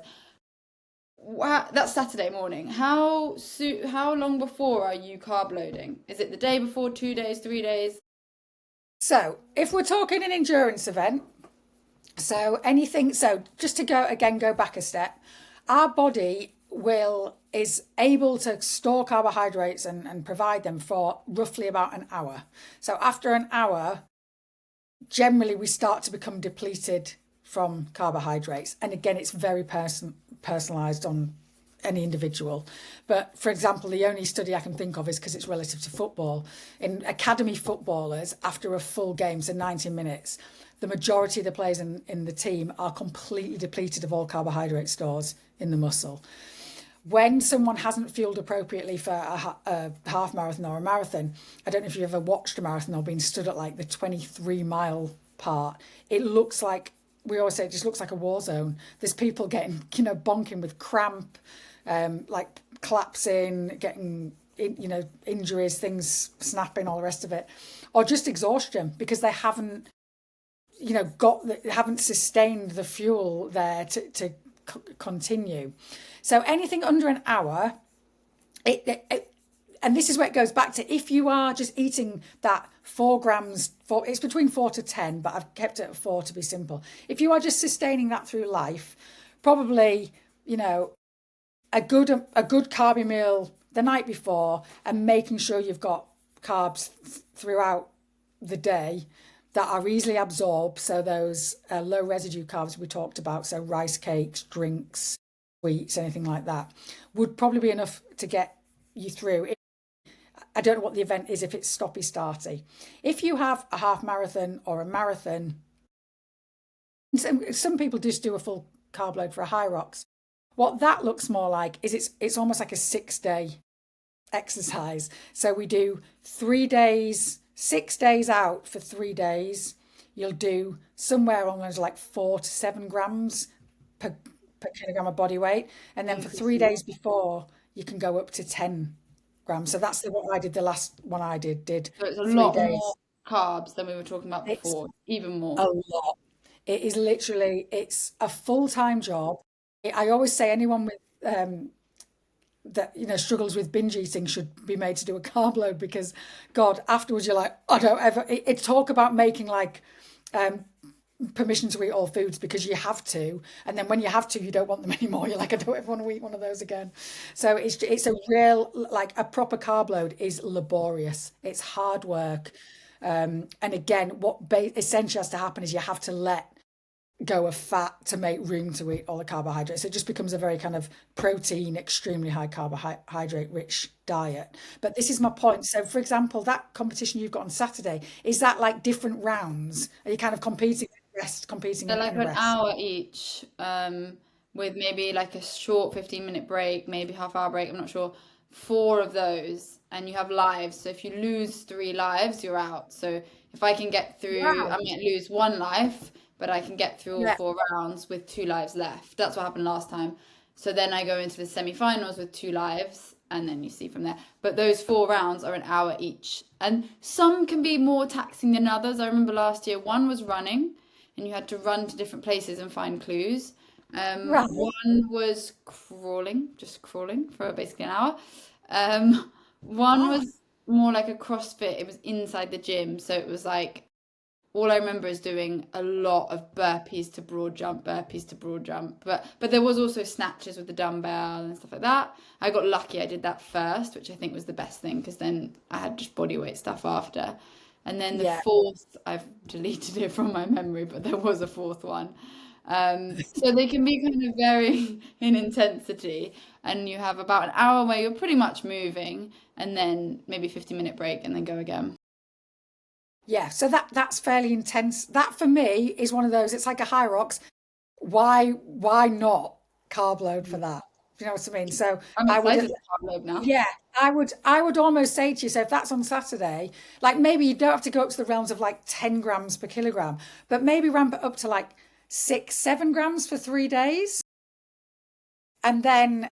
Wow, that's Saturday morning. How long before are you carb loading? Is it the day before, 2 days, 3 days? So if we're talking an endurance event, so just to go back a step, our body will is able to store carbohydrates and provide them for roughly about an hour. So after an hour, generally we start to become depleted from carbohydrates. And again, it's very personalized on any individual. But for example, the only study I can think of is because it's relative to football. In academy footballers, after a full game, so 90 minutes, the majority of the players in the team are completely depleted of all carbohydrate stores in the muscle. When someone hasn't fueled appropriately for a half marathon or a marathon, I don't know if you've ever watched a marathon or been stood at like the 23-mile part. It looks like, we always say, it just looks like a war zone. There's people getting, bonking with cramp, like collapsing, getting, injuries, things snapping, all the rest of it, or just exhaustion because they haven't, haven't sustained the fuel there to continue. So anything under an hour, And this is where it goes back to, if you are just eating that 4 grams, it's between 4 to 10, but I've kept it at 4 to be simple. If you are just sustaining that through life, probably, a good carby meal the night before, and making sure you've got carbs throughout the day that are easily absorbed. So those low residue carbs we talked about, so rice cakes, drinks, sweets, anything like that, would probably be enough to get you through. I don't know what the event is, if it's stoppy starty. If you have a half marathon or a marathon, some people just do a full carb load for a high rocks. What that looks more like is it's almost like a 6-day exercise. So we do 3 days, 6 days out for 3 days. You'll do somewhere along those like 4 to 7 grams per kilogram of body weight. And then for 3 days before, you can go up to 10 grams. So that's what I did. The last one I did So it's a 3 lot days. more carbs than we were talking about It's before, even more. a lot. It is literally, it's a full-time job. I always say anyone with that struggles with binge eating should be made to do a carb load, because God, afterwards you're like, I don't ever. It's talk about making like permission to eat all foods, because you have to, and then when you have to, you don't want them anymore. You're like, I don't ever want to eat one of those again. So it's a real, like, a proper carb load is laborious. It's hard work, and again, what essentially has to happen is you have to let go of fat to make room to eat all the carbohydrates. It just becomes a very kind of protein, extremely high carbohydrate rich diet. But this is my point. So, for example, that competition you've got on Saturday, is that like different rounds? Are you kind of competing competing They're and like an rest? hour each, with maybe like a short 15-minute break, maybe half-hour break, I'm not sure. 4 of those, and you have lives. So if you lose 3 lives, you're out. So if I can get through, I Wow. might lose 1 life, but I can get through all Yeah. 4 rounds with 2 lives left. That's what happened last time. So then I go into the semi-finals with 2 lives, and then you see from there. But those 4 rounds are an hour each, and some can be more taxing than others. I remember last year one was running, and you had to run to different places and find clues. Right. One was crawling, just crawling for basically an hour. One Oh, was more like a CrossFit. It was inside the gym, so it was like, all I remember is doing a lot of burpees to broad jump, burpees to broad jump. But there was also snatches with the dumbbell and stuff like that. I got lucky. I did that first, which I think was the best thing, because then I had just body weight stuff after. And then the yeah. fourth, I've deleted it from my memory, but there was a fourth one. So they can be kind of varying in intensity, and you have about an hour where you're pretty much moving, and then maybe 50-minute break, and then go again. Yeah. So that's fairly intense. That for me is one of those. It's like a high rocks. Why not carb load for that? Do you know what I mean? So I'm I would, excited for carb load now. yeah, I would almost say to you, so if that's on Saturday, like maybe you don't have to go up to the realms of like 10 grams per kilogram, but maybe ramp it up to like 6, 7 grams for 3 days. And then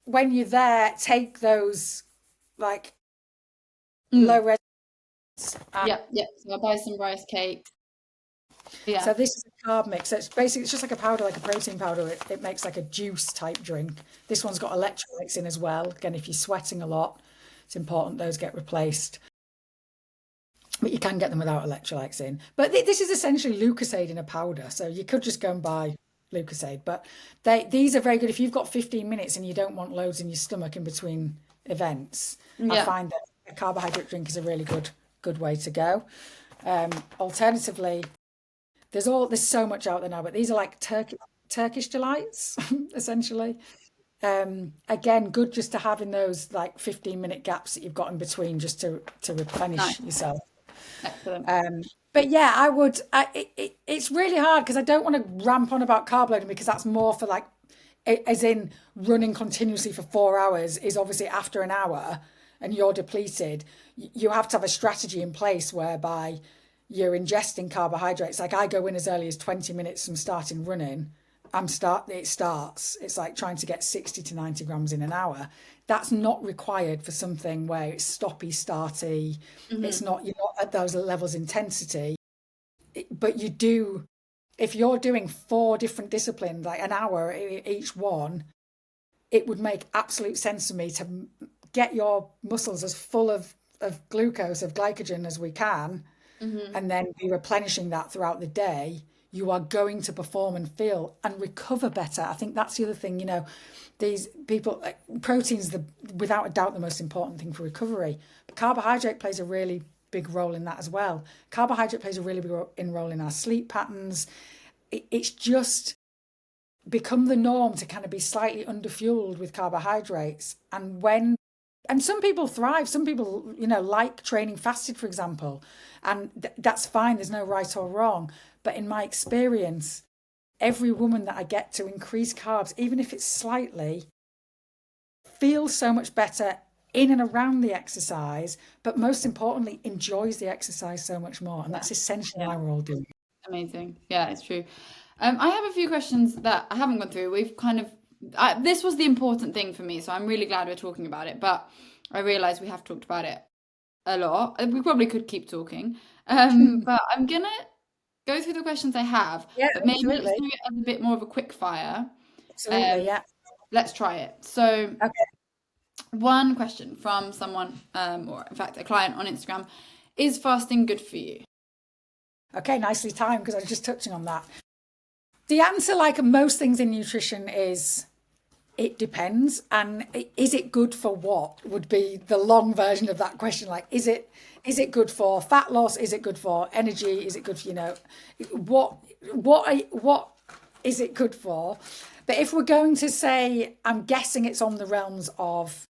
when you're there, take those like low Mm. res. Yep, yep. So I'll buy some rice cakes. Yeah, So this is a carb mix. So it's basically, it's just like a powder, like a protein powder. It makes like a juice type drink. This one's got electrolytes in as well. Again, if you're sweating a lot, it's important those get replaced. But you can get them without electrolytes in. But this is essentially Lucozade in a powder. So you could just go and buy Lucozade. But these are very good if you've got 15 minutes and you don't want loads in your stomach in between events. I yeah. find that a carbohydrate drink is a really good way to go. Alternatively, there's so much out there now, but these are like Turkish delights, essentially. Again, good just to have in those like 15-minute gaps that you've got in between, just to replenish Nice. yourself. Excellent. But yeah, I would. It's really hard because I don't want to ramp on about carb loading, because that's more for like, as in running continuously for 4 hours is obviously after an hour and you're depleted. You have to have a strategy in place whereby you're ingesting carbohydrates. Like I go in as early as 20 minutes from starting running. It starts. It's like trying to get 60 to 90 grams in an hour. That's not required for something where it's stoppy, starty. It's Hmm. not, you're not at those levels of intensity. But you do, if you're doing 4 different disciplines, like an hour each one, it would make absolute sense for me to get your muscles as full of glucose, of glycogen as we can, and then be replenishing that throughout the day, you are going to perform and feel and recover better. I think that's the other thing, these people, protein's without a doubt the most important thing for recovery, but carbohydrate plays a really big role in that as well. Carbohydrate plays a really big role in our sleep patterns. It's just become the norm to kind of be slightly underfueled with carbohydrates. And some people thrive. Some people, like training fasted, for example, and that's fine. There's no right or wrong. But in my experience, every woman that I get to increase carbs, even if it's slightly, feels so much better in and around the exercise, but most importantly, enjoys the exercise so much more. And that's essentially why we're all doing it. Amazing. Yeah, it's true. I have a few questions that I haven't gone through. We've kind of, this was the important thing for me, so I'm really glad we're talking about it, but I realise we have talked about it a lot. We probably could keep talking, but I'm going to go through the questions I have, Yeah, but maybe absolutely. let's do it as a bit more of a quick fire. Absolutely, yeah. Let's try it. So, Okay. one question from someone, or in fact, a client on Instagram: is fasting good for you? Okay, nicely timed, because I was just touching on that. The answer, like most things in nutrition, is it depends. And is it good for what would be the long version of that question. Like, is it good for fat loss? Is it good for energy? Is it good for, what is it good for? But if we're going to say, I'm guessing it's on the realms of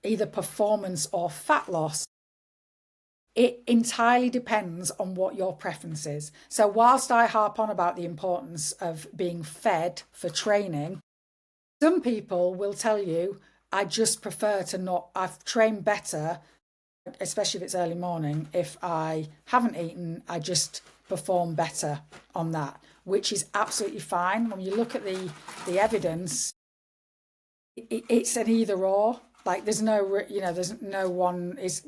either performance or fat loss, it entirely depends on what your preference is. So whilst I harp on about the importance of being fed for training, some people will tell you, I just prefer to not, I've trained better, especially if it's early morning. If I haven't eaten, I just perform better on that, which is absolutely fine. When you look at the evidence, it's an either or. Like there's no one is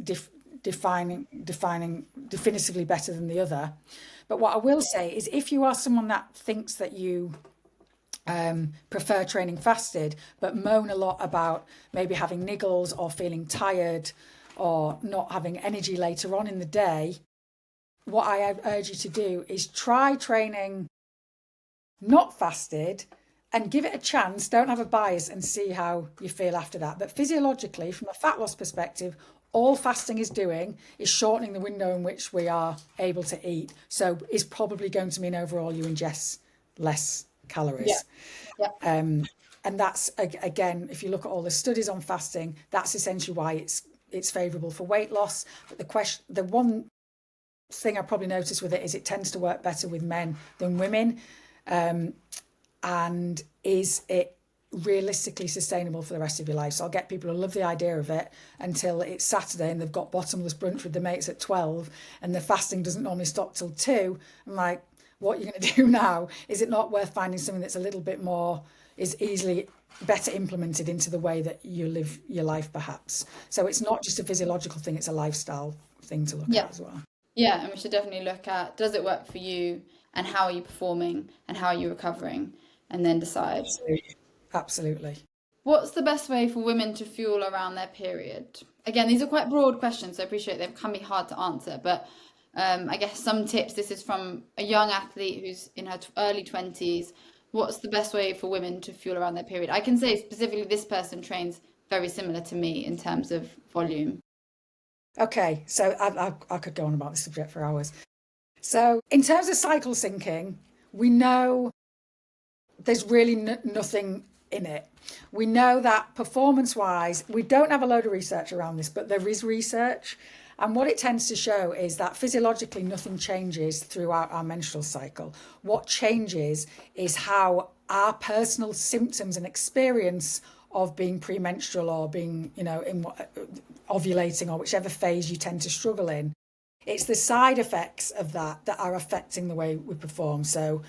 defining definitively better than the other. But what I will say is, if you are someone that thinks that you prefer training fasted, but moan a lot about maybe having niggles or feeling tired or not having energy later on in the day, what I urge you to do is try training not fasted and give it a chance. Don't have a bias, and see how you feel after that. But physiologically, from a fat loss perspective, all fasting is doing is shortening the window in which we are able to eat. So is probably going to mean overall you ingest less calories. Yeah. And that's, again, if you look at all the studies on fasting, that's essentially why it's favourable for weight loss. But the one thing I probably noticed with it is it tends to work better with men than women. And is it realistically sustainable for the rest of your life? So I'll get people who love the idea of it until it's Saturday and they've got bottomless brunch with their mates at 12 and the fasting doesn't normally stop till 2. I'm like, what are you going to do now? Is it not worth finding something that's a little bit more, is easily better implemented into the way that you live your life, perhaps? So it's not just a physiological thing, it's a lifestyle thing to look at as well. Yeah, and we should definitely look at, does it work for you, and how are you performing, and how are you recovering, and then decide. Absolutely. What's the best way for women to fuel around their period? Again, these are quite broad questions, so I appreciate they can be hard to answer, but I guess some tips. This is from a young athlete who's in her early 20s. What's the best way for women to fuel around their period? I can say specifically this person trains very similar to me in terms of volume. Okay, so I could go on about this subject for hours. So in terms of cycle syncing, we know there's really nothing in it. We know that performance-wise, we don't have a load of research around this, but there is research. And what it tends to show is that physiologically nothing changes throughout our menstrual cycle. What changes is how our personal symptoms and experience of being premenstrual or being, ovulating, or whichever phase you tend to struggle in. It's the side effects of that are affecting the way we perform. So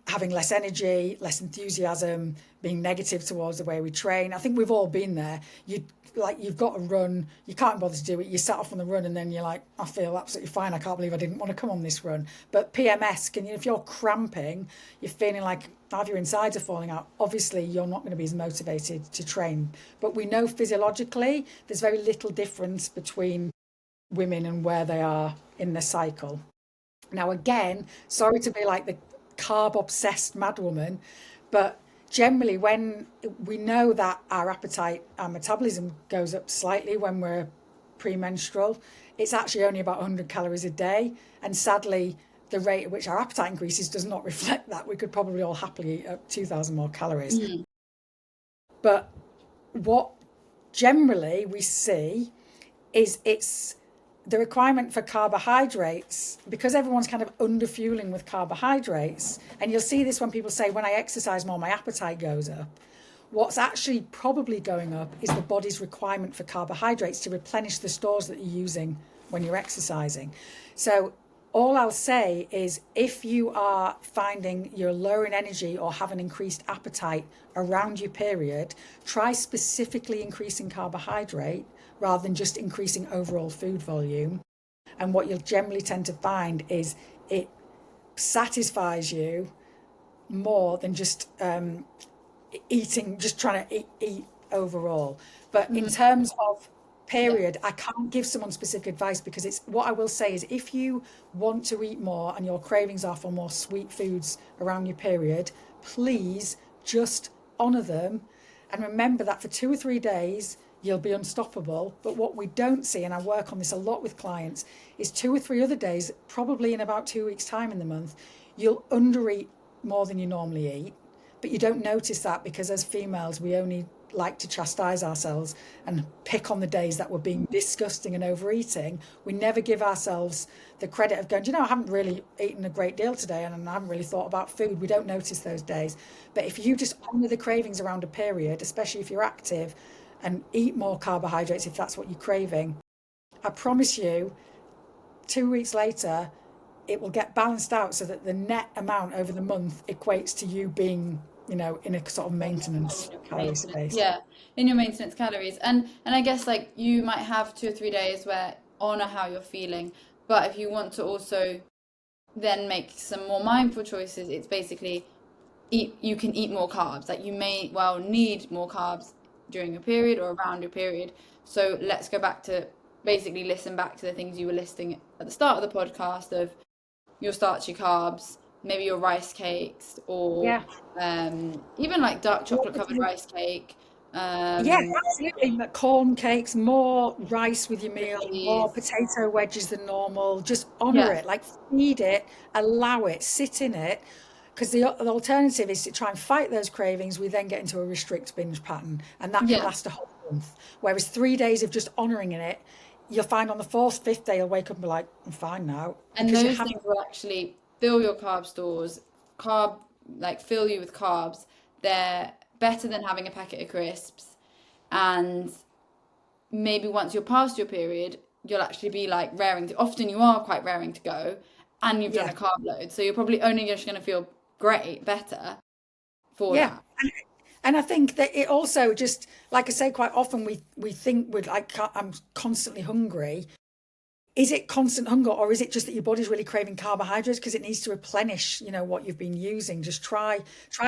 having less energy, less enthusiasm, being negative towards the way we train. I think we've all been there. You've got to run, you can't bother to do it. You set off on the run and then you're like, I feel absolutely fine. I can't believe I didn't want to come on this run. But PMS, if you're cramping, you're feeling like half your insides are falling out, obviously you're not going to be as motivated to train. But we know physiologically there's very little difference between women and where they are in the cycle. Now, again, sorry to be like the carb obsessed madwoman, but generally, when we know that our appetite, our metabolism goes up slightly when we're premenstrual, it's actually only about 100 calories a day. And sadly, the rate at which our appetite increases does not reflect that. We could probably all happily eat up 2,000 more calories. But what generally we see is it's the requirement for carbohydrates, because everyone's kind of underfueling with carbohydrates. And you'll see this when people say, when I exercise more, my appetite goes up. What's actually probably going up is the body's requirement for carbohydrates to replenish the stores that you're using when you're exercising. So all I'll say is, if you are finding you're low in energy or have an increased appetite around your period, try specifically increasing carbohydrate rather than just increasing overall food volume. And what you'll generally tend to find is it satisfies you more than just eating, just trying to eat overall. But in terms of period, I can't give someone specific advice, because it's what I will say is, if you want to eat more and your cravings are for more sweet foods around your period, please just honour them and remember that for 2 or 3 days you'll be unstoppable. But what we don't see, and I work on this a lot with clients, is 2 or 3 other days, probably in about 2 weeks' time in the month, you'll undereat more than you normally eat. But you don't notice that, because as females, we only like to chastise ourselves and pick on the days that we're being disgusting and overeating. We never give ourselves the credit of going, I haven't really eaten a great deal today and I haven't really thought about food. We don't notice those days. But if you just honour the cravings around a period, especially if you're active, and eat more carbohydrates if that's what you're craving, I promise you, 2 weeks later, it will get balanced out so that the net amount over the month equates to you being, in a sort of maintenance calorie space. Yeah, in your maintenance calories. And I guess like you might have 2 or 3 days where honor how you're feeling, but if you want to also then make some more mindful choices, it's basically you can eat more carbs. Like you may well need more carbs during your period or around your period. So let's go back to basically listen back to the things you were listing at the start of the podcast of your starchy carbs, maybe your rice cakes, or even like dark chocolate covered rice cake. Yeah, absolutely. Corn cakes, more rice with your meal, more Cookies. potato wedges than normal. Just honour Yeah, it, like feed it, allow it, sit in it. Because the alternative is to try and fight those cravings. We then get into a restrict binge pattern, and that can yeah. last a whole month. Whereas 3 days of just honouring it, you'll find on the fourth, fifth day, you'll wake up and be like, I'm fine now. And Because you those haven't. things will actually fill your carb stores, fill you with carbs. They're better than having a packet of crisps. And maybe once you're past your period, you'll actually be like raring to, often you are quite raring to go, and you've done Yeah. a carb load. So you're probably only just going to feel better for Yeah. that. And I think that it also just, like I say, quite often we think we're like, I'm constantly hungry. Is it constant hunger, or is it just that your body's really craving carbohydrates because it needs to replenish, what you've been using? Just try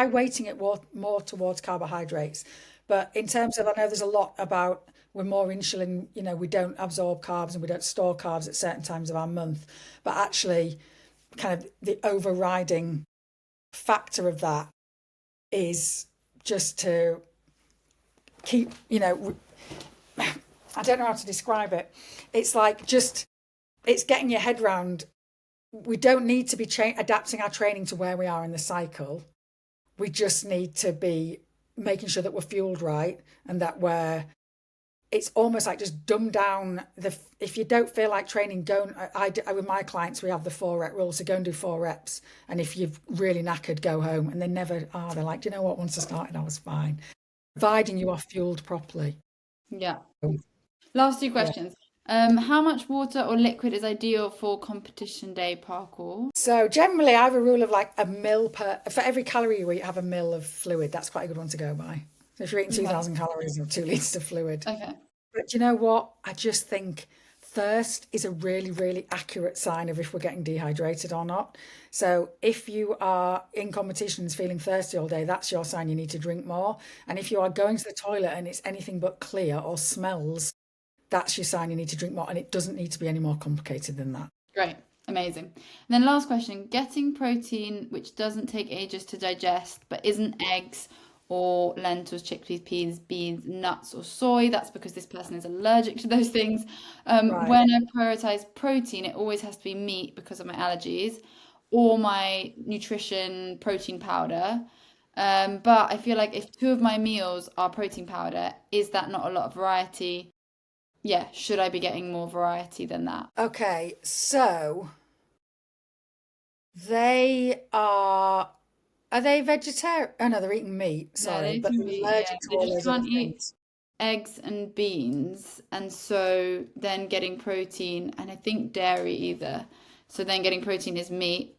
weighting it more towards carbohydrates. But in terms of, I know there's a lot about we're more insulin, we don't absorb carbs and we don't store carbs at certain times of our month. But actually, kind of the overriding factor of that is just to keep, I don't know how to describe it. It's like it's getting your head round. We don't need to be adapting our training to where we are in the cycle. We just need to be making sure that we're fueled right, and that it's almost like just dumb down if you don't feel like training, don't. With my clients, we have the 4 rep rule, so go and do 4 reps. And if you're really knackered, go home. And they never are. They're like, do you know what? Once I started, I was fine. Providing you are fueled properly. Yeah. So, Last two yeah. questions. How much water or liquid is ideal for competition day parkour? So generally, I have a rule of like a mil for every calorie you eat, have a mil of fluid. That's quite a good one to go by. So if you're eating Okay. 2,000 calories or 2 litres of fluid. Okay. But you know what? I just think thirst is a really, really accurate sign of if we're getting dehydrated or not. So if you are in competitions feeling thirsty all day, that's your sign you need to drink more. And if you are going to the toilet and it's anything but clear or smells, that's your sign you need to drink more. And it doesn't need to be any more complicated than that. Great. Amazing. And then last question, getting protein which doesn't take ages to digest, but isn't eggs or lentils, chickpeas, peas, beans, nuts, or soy. That's because this person is allergic to those things. Right. When I prioritize protein, it always has to be meat because of my allergies or my nutrition protein powder. But I feel like if two of my meals are protein powder, is that not a lot of variety? Yeah, should I be getting more variety than that? Okay. So they are they vegetarian? Oh no, they're eating meat, No, sorry, they but can they're be, yeah, allergic to they all just those other can't eat things. eggs and beans, and so then getting protein, and I think dairy either. So then getting protein is meat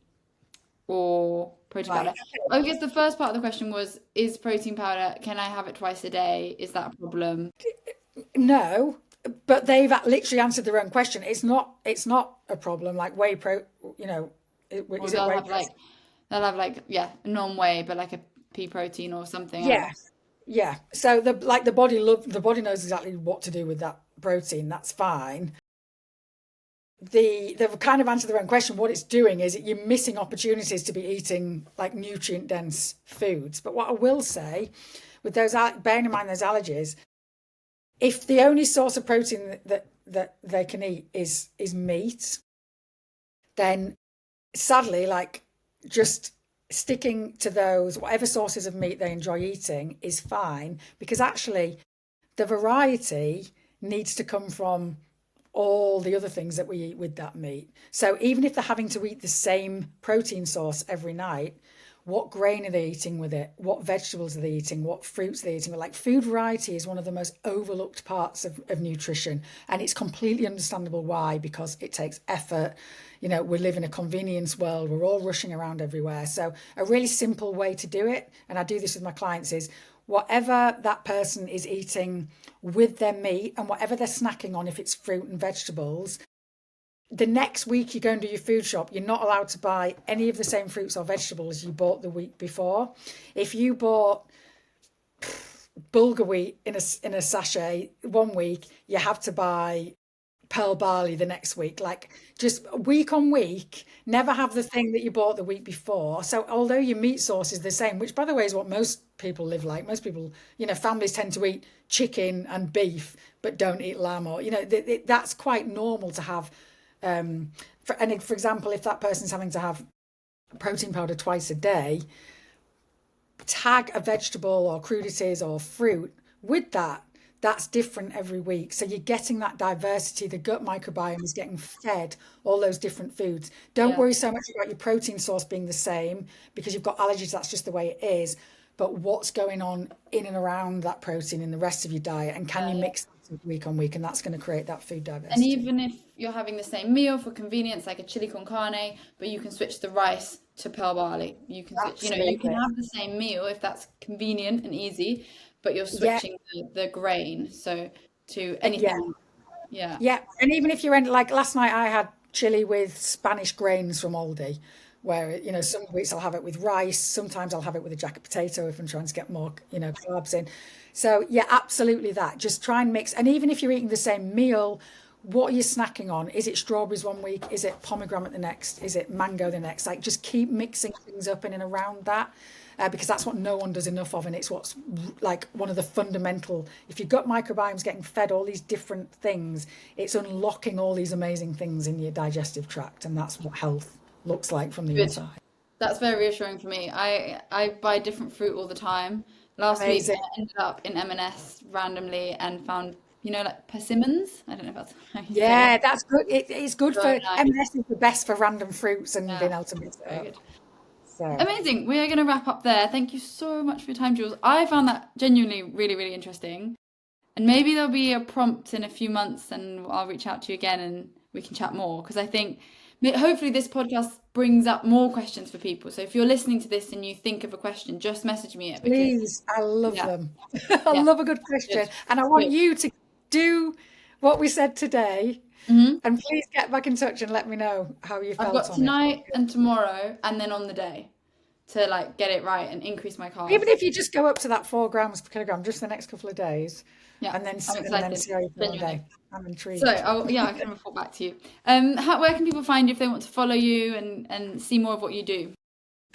or protein Right. powder. I guess the first part of the question was, is protein powder, can I have it twice a day? Is that a problem? No, but they've literally answered their own question. It's not a problem. Like you know, Or is it whey protein? they'll have like, yeah, non-whey, but like a pea protein or something Yeah, else. yeah. So the body knows exactly what to do with that protein. That's fine. They've kind of answered their own question. What it's doing is you're missing opportunities to be eating like nutrient dense foods. But what I will say, with those bearing in mind those allergies, if the only source of protein that they can eat is meat, then sadly, like just sticking to those whatever sources of meat they enjoy eating is fine because actually the variety needs to come from all the other things that we eat with that meat. So even if they're having to eat the same protein source every night, what grain are they eating with it? What vegetables are they eating? What fruits are they eating? Like food variety is one of the most overlooked parts of nutrition. And it's completely understandable why, because it takes effort. You know, we live in a convenience world. We're all rushing around everywhere. So a really simple way to do it, and I do this with my clients, is whatever that person is eating with their meat and whatever they're snacking on, if it's fruit and vegetables, the next week you go and do your food shop, you're not allowed to buy any of the same fruits or vegetables you bought the week before. If you bought bulgur wheat in a sachet one week, you have to buy pearl barley the next week. Like just week on week, never have the thing that you bought the week before. So although your meat source is the same, which by the way is what most people live like. Most people, families tend to eat chicken and beef, but don't eat lamb or that's quite normal to have. For example, if that person's having to have protein powder twice a day, tag a vegetable or crudities or fruit with that. That's different every week. So you're getting that diversity. The gut microbiome is getting fed all those different foods. Don't Yeah. worry so much about your protein source being the same because you've got allergies. That's just the way it is. But what's going on in and around that protein in the rest of your diet? And can you Yeah. mix it week on week? And that's going to create that food And diversity. even if you're having the same meal for convenience, like a chili con carne, but you can switch the rice to pearl barley. You can switch, you can Absolutely. have the same meal if that's convenient and easy, but you're Yeah. switching the grain. So to Yeah. anything. Yeah. Yeah, and even if you're in, like last night, I had chili with Spanish grains from Aldi, where some weeks I'll have it with rice, sometimes I'll have it with a jacket potato if I'm trying to get more carbs in. So yeah, absolutely that. Just try and mix, and even if you're eating the same meal, what are you snacking on? Is it strawberries one week? Is it pomegranate the next? Is it mango the next? Like just keep mixing things up in and around that. Because that's what no one does enough of, and it's what's like one of the fundamental. If your gut microbiome's getting fed all these different things, it's unlocking all these amazing things in your digestive tract, and that's what health looks like from the Good. inside. That's very reassuring for me. I buy different fruit all the time. Last week Amazing. I ended up in M&S randomly and found, like persimmons. I don't know if that's how you say it. Yeah, that's good. It's good So for nice. M&S is the best for random fruits and Yeah, being able to mix it very up. good. So Amazing. We are going to wrap up there. Thank you so much for your time, Jules. I found that genuinely really, really interesting. And maybe there'll be a prompt in a few months and I'll reach out to you again and we can chat more. Because I think hopefully this podcast brings up more questions for people. So if you're listening to this and you think of a question, just message me it because Please, I love yeah, them. I yeah, love a good question. good, And I want good. you to do what we said today. hmm And please get back in touch and let me know how you I've felt got on it. tonight and tomorrow and then on the day to like get it right and increase my Even carbs. if you just go up to that 4 grams per kilogram just the next couple of days Yeah, and then I'm excited, see how you feel one genuinely. day. I'm So, intrigued. yeah, I can report back to you. Where can people find you if they want to follow you and see more of what you do?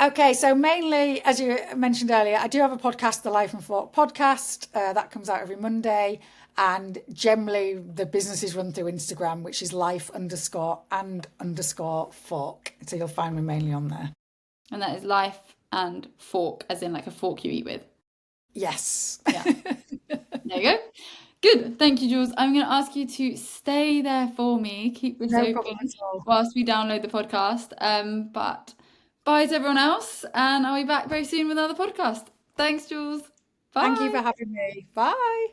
Okay, so mainly, as you mentioned earlier, I do have a podcast, the Life and Fork podcast, that comes out every Monday. And generally, the business is run through Instagram, which is life_and_fork. So you'll find me mainly on there. And that is life and fork, as in like a fork you eat with. Yes. Yeah. There you go. Good. Thank you, Jules. I'm going to ask you to stay there for me. Keep this No open problem at all. whilst we download the podcast. But bye to everyone else, and I'll be back very soon with another podcast. Thanks, Jules. Thank you for Bye. having me. Bye.